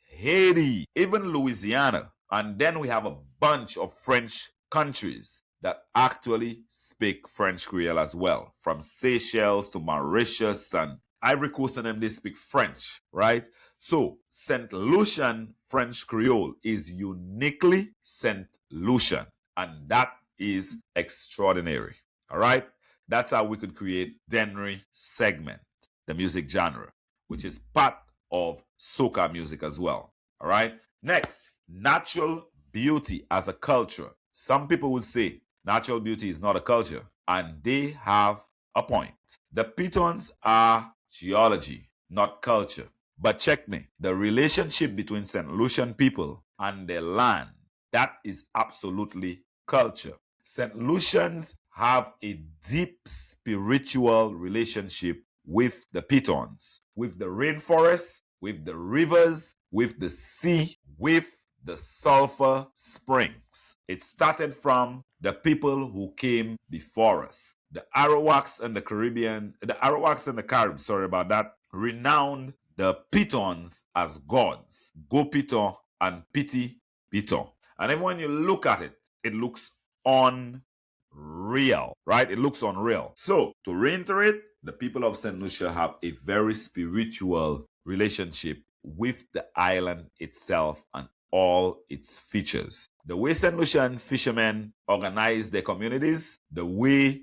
Haiti, even Louisiana. And then we have a bunch of French countries that actually speak French Creole as well. From Seychelles to Mauritius and Ivory Coast, and them, they speak French, right? So St. Lucian French Creole is uniquely St. Lucian. And that is extraordinary, all right? That's how we could create Denry segment, the music genre, which is part of soca music as well, all right? Next, natural beauty as a culture. Some people would say natural beauty is not a culture, and they have a point. The pitons are geology. not culture. But check me, the relationship between St. Lucian people and their land, that is absolutely culture. St. Lucians have a deep spiritual relationship with the pitons, with the rainforests, with the rivers, with the sea, with the sulfur springs. It started from the people who came before us. The Arawaks and the Caribs, sorry about that, renowned the pitons as gods, Go Piton and Piti Piton. And even when you look at it, it looks unreal, right? It looks unreal. So, to reiterate, the people of St. Lucia have a very spiritual relationship with the island itself and all its features. The way St. Lucian fishermen organize their communities, the way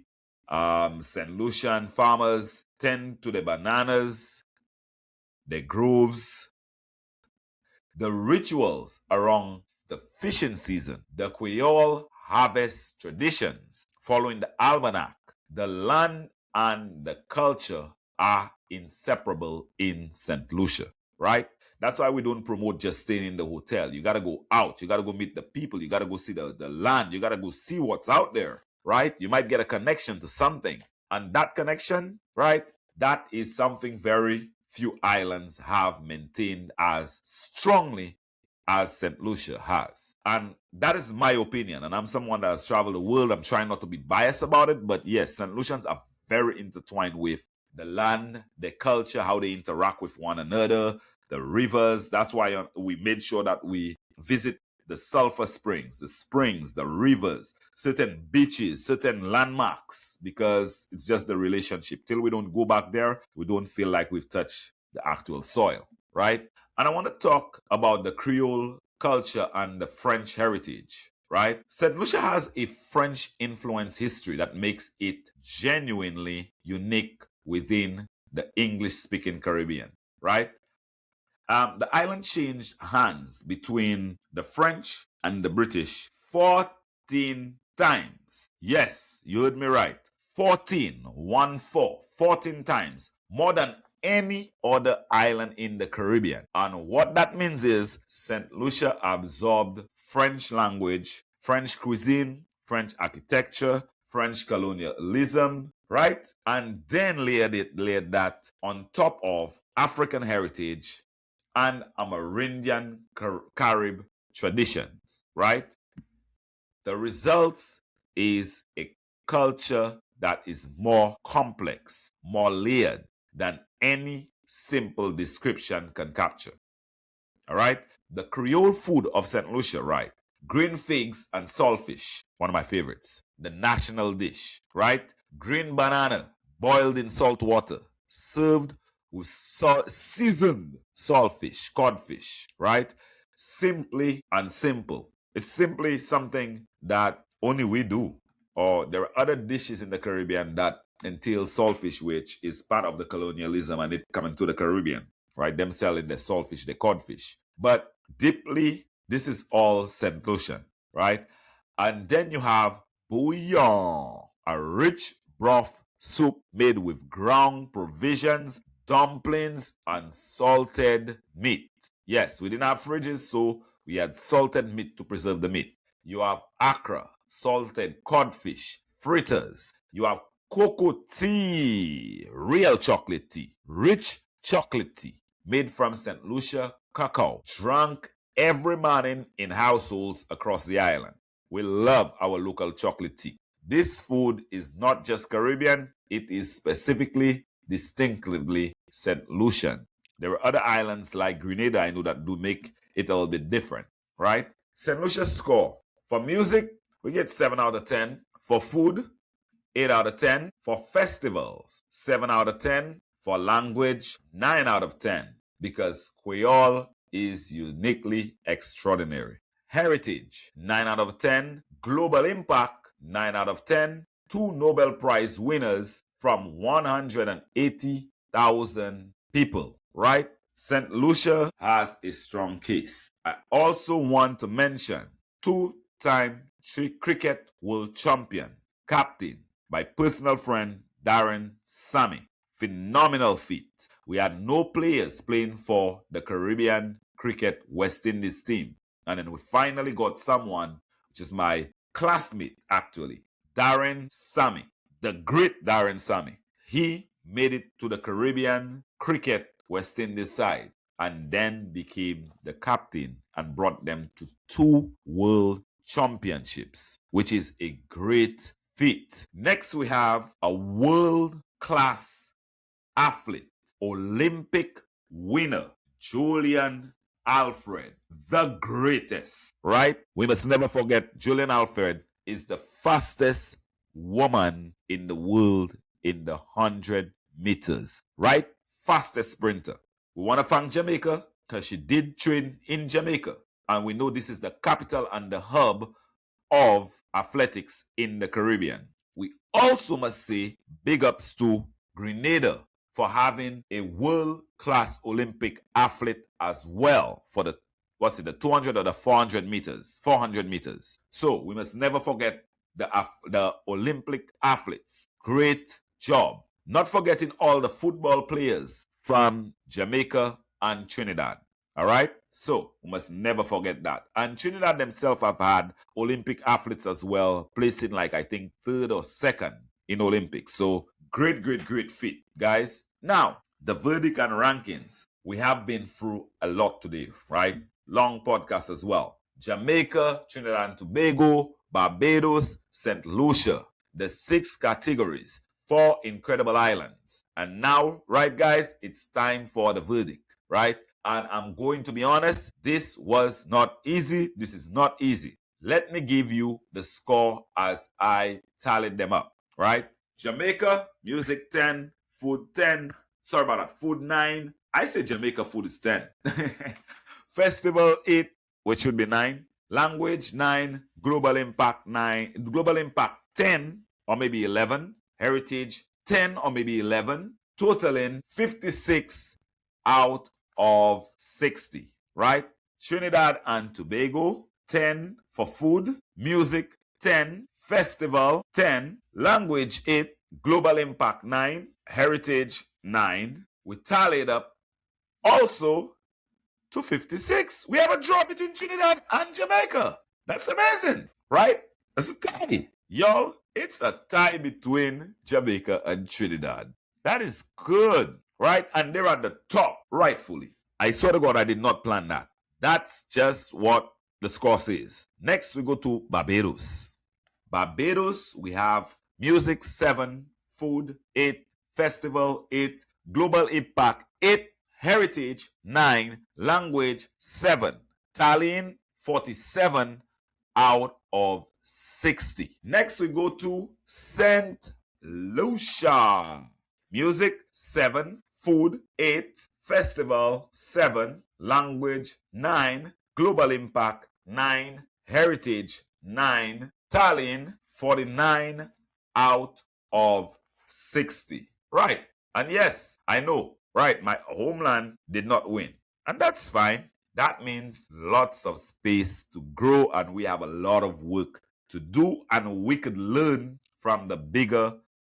St. Lucian farmers tend to the bananas, the groves, the rituals around the fishing season, the Creole harvest traditions following the almanac, the land and the culture are inseparable in St. Lucia, right? That's why we don't promote just staying in the hotel. You got to go out. You got to go meet the people. You got to go see the land. You got to go see what's out there, right? You might get a connection to something. And that connection, right, that is something very few islands have maintained as strongly as St. Lucia has. And that is my opinion. And I'm someone that has traveled the world. I'm trying not to be biased about it. But yes, St. Lucians are very intertwined with the land, the culture, how they interact with one another, the rivers. That's why we made sure that we visit the sulfur springs, the rivers, certain beaches, certain landmarks, because it's just the relationship. Till we don't go back there, we don't feel like we've touched the actual soil, right? And I want to talk about the Creole culture and the French heritage, right? St. Lucia has a French influence history that makes it genuinely unique within the English-speaking Caribbean, right? The island changed hands between the French and the British 14 times. Yes, you heard me right. 14 times. More than any other island in the Caribbean. And what that means is St. Lucia absorbed French language, French cuisine, French architecture, French colonialism, right? And then layered that on top of African heritage and Amerindian Carib traditions, right? The result is a culture that is more complex, more layered than any simple description can capture. All right? The Creole food of St. Lucia, right? Green figs and saltfish, one of my favorites. The national dish, right? Green banana boiled in salt water, served with seasoned saltfish, codfish, right? Simply and simple. It's simply something that only we do. Or there are other dishes in the Caribbean that entail saltfish, which is part of the colonialism and it coming to the Caribbean, right? Them selling the saltfish, the codfish. But deeply, this is all St. Lucian, right? And then you have bouillon, a rich broth soup made with ground provisions, dumplings, and salted meat. Yes, we didn't have fridges, so we had salted meat to preserve the meat. You have akra, salted codfish, fritters. You have cocoa tea, real chocolate tea, rich chocolate tea made from St. Lucia cacao, drunk every morning in households across the island. We love our local chocolate tea. This food is not just Caribbean, it is specifically, distinctively St. Lucian. There are other islands like Grenada, I know, that do make it a little bit different, right? St. Lucia's score. For music, we get 7 out of 10. For food, 8 out of 10. For festivals, 7 out of 10. For language, 9 out of 10. Because Creole is uniquely extraordinary. Heritage, 9 out of 10. Global impact, 9 out of 10. 2 Nobel Prize winners from 180,000 people, right? St. Lucia has a strong case. I also want to mention 2-time cricket world champion, captain, my personal friend Darren Sammy. phenomenal feat. We had no players playing for the Caribbean Cricket West Indies team. And then we finally got someone, which is my classmate actually, Darren Sammy, the great Darren Sammy. He made it to the Caribbean Cricket West Indies side and then became the captain and brought them to 2 world championships, which is a great feat. Next, we have a world-class athlete, Olympic winner, Julian Alfred, the greatest, right? We must never forget Julian Alfred is the fastest woman in the world in the 100 meters, right? Fastest sprinter. We want to thank Jamaica because she did train in Jamaica. And we know this is the capital and the hub of athletics in the Caribbean. We also must say big ups to Grenada for having a world-class Olympic athlete as well for the 200 or the 400 meters? 400 meters. So we must never forget the Olympic athletes. Great job. Not forgetting all the football players from Jamaica and Trinidad. All right? So we must never forget that. And Trinidad themselves have had Olympic athletes as well, placing like I think 3rd or 2nd in Olympics. So great feat, guys. Now, the verdict and rankings. We have been through a lot today, right? Long podcast as well. Jamaica, Trinidad and Tobago, Barbados, Saint Lucia. The 6 categories, 4 incredible islands. And now, right, guys, it's time for the verdict, right? And I'm going to be honest, this was not easy. This is not easy. Let me give you the score as I tallied them up, right? Jamaica, music 10, food 10. Sorry about that, food 9. I say Jamaica food is 10. Festival 8, which should be 9. Language 9. Global impact 9. Global impact 10 or maybe 11. Heritage 10 or maybe 11. Totaling 56 out of 60, right? Trinidad and Tobago 10 for food. Music 10. Festival 10. Language 8. Global impact 9. Heritage 9. We tallied up also to 56. We have a draw between Trinidad and Jamaica. That's amazing, right? That's a tie. Y'all, it's a tie between Jamaica and Trinidad. That is good, right? And they're at the top, rightfully. I swear to God, I did not plan that. That's just what the score says. Next, we go to Barbados. Barbados, we have music 7, food 8, festival 8, global impact 8, heritage 9, language 7, tallying 47 out of 60. Next we go to Saint Lucia. Music 7, food 8, festival 7, language 9, global impact 9, heritage 9, tallying 49 out of 60. Right. And yes, I know, right, my homeland did not win. And that's fine. That means lots of space to grow and we have a lot of work to do and we could learn from the bigger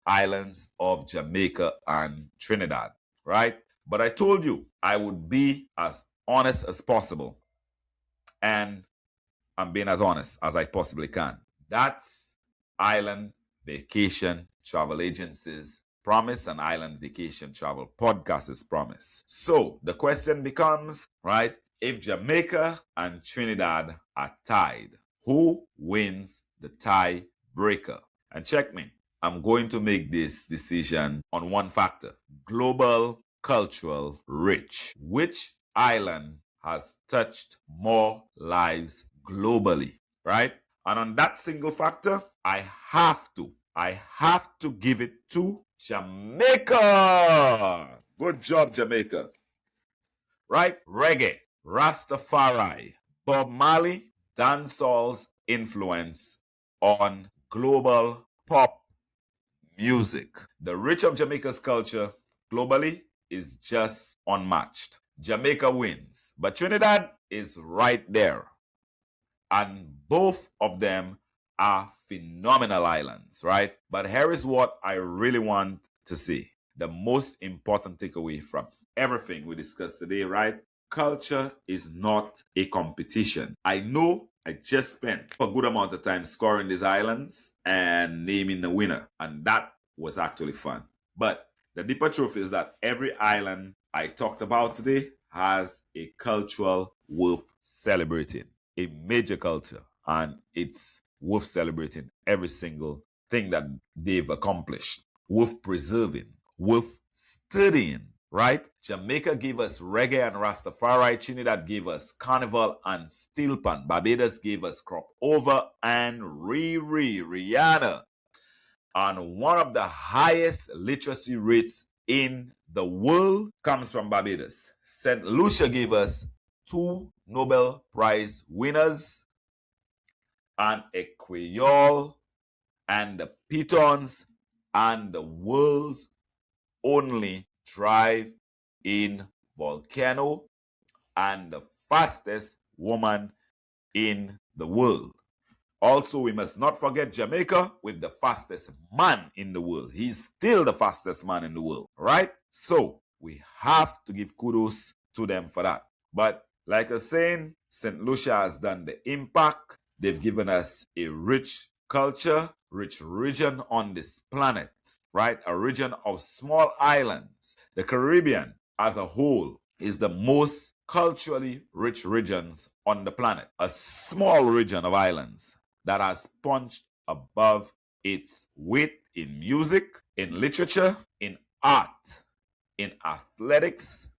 islands of Jamaica and Trinidad, right? But I told you I would be as honest as possible. And I'm being as honest as I possibly can. That's Island Vacation Travel Agency's promise and Island Vacation Travel Podcast's promise. So the question becomes, right, if Jamaica and Trinidad are tied, who wins the tie breaker? And check me, I'm going to make this decision on one factor: global cultural reach. Which island has touched more lives globally, right? And on that single factor, I have to give it to Jamaica. Good job, Jamaica. Right? Reggae, Rastafari, Bob Marley, dancehall's influence on global pop music. The reach of Jamaica's culture globally is just unmatched. Jamaica wins, but Trinidad is right there. And both of them are phenomenal islands, right? But here is what I really want to see. the most important takeaway from everything we discussed today, right? Culture is not a competition. I know I just spent a good amount of time scoring these islands and naming the winner, and that was actually fun. But the deeper truth is that every island I talked about today has a cultural worth celebrating, a major culture, and it's worth celebrating every single thing that they've accomplished, worth preserving, worth studying, right? Jamaica gave us reggae and Rastafari. Trinidad gave us Carnival and Steel Pan. Barbados gave us Crop Over and Rihanna. And one of the highest literacy rates in the world comes from Barbados. Saint Lucia gave us 2 Nobel Prize winners, and a Creole and the Pitons, and the world's only drive-in volcano, and the fastest woman in the world. Also, we must not forget Jamaica with the fastest man in the world. He's still the fastest man in the world, right? So we have to give kudos to them for that. But like I was saying, St. Lucia has done the impact. They've given us a rich culture, rich region on this planet, right? A region of small islands. The Caribbean as a whole is the most culturally rich regions on the planet. A small region of islands that has punched above its weight in music, in literature, in art, in athletics,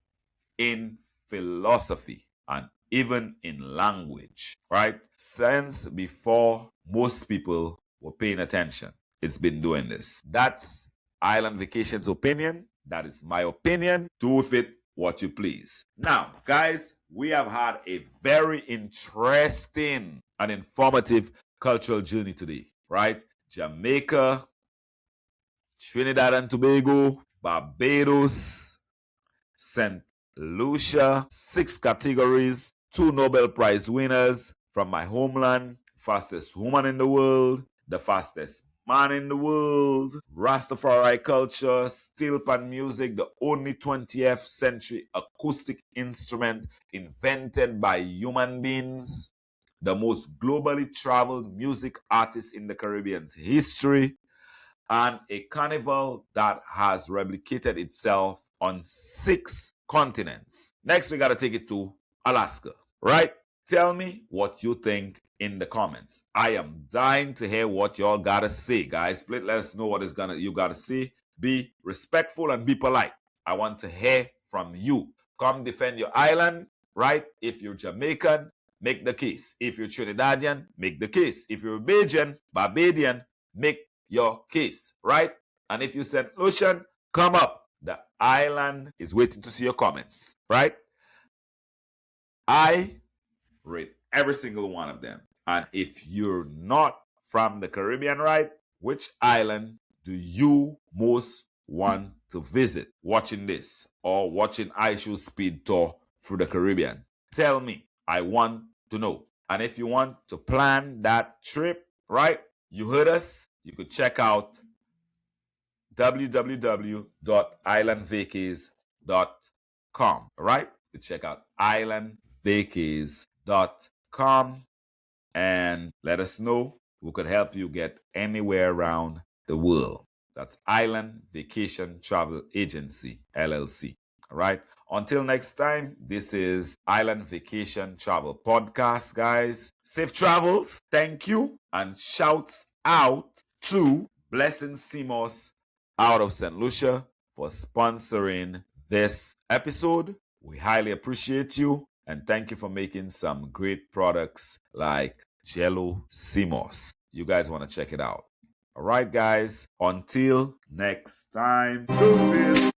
in philosophy, and even in language, right? Since before most people were paying attention, it's been doing this. That's Island Vacation's opinion. That is my opinion. Do with it what you please. Now, guys, we have had a very interesting and informative cultural journey today, right? Jamaica, Trinidad and Tobago, Barbados, Saint Lucia, 6 categories, 2 Nobel Prize winners from my homeland, fastest woman in the world, the fastest man in the world, Rastafari culture, steel pan music, the only 20th century acoustic instrument invented by human beings, the most globally traveled music artist in the Caribbean's history, and a carnival that has replicated itself on 6 continents. Next, we got to take it to Alaska, right? Tell me what you think in the comments. I am dying to hear what y'all got to say, guys. Please let us know what you got to say. Be respectful and be polite. I want to hear from you. Come defend your island, right? If you're Jamaican, make the case. If you're Trinidadian, make the case. If you're Barbadian, make your case, right? And if you St. Lucian, come up. The island is waiting to see your comments, right? I read every single one of them. And if you're not from the Caribbean, right, which island do you most want to visit watching this or watching iShow Speed Tour through the Caribbean? Tell me. I want to know. And if you want to plan that trip, right, you heard us, you could check out www.islandvacays.com, right? You check out islandvacays.com and let us know who could help you get anywhere around the world. That's Island Vacation Travel Agency, LLC. All right. Until next time, this is Island Vacation Travel Podcast, guys. Safe travels. Thank you. And shouts out to Blessing Simos out of St. Lucia for sponsoring this episode. We highly appreciate you. And thank you for making some great products like Jello Simos. You guys want to check it out. All right, guys. Until next time. Deuces.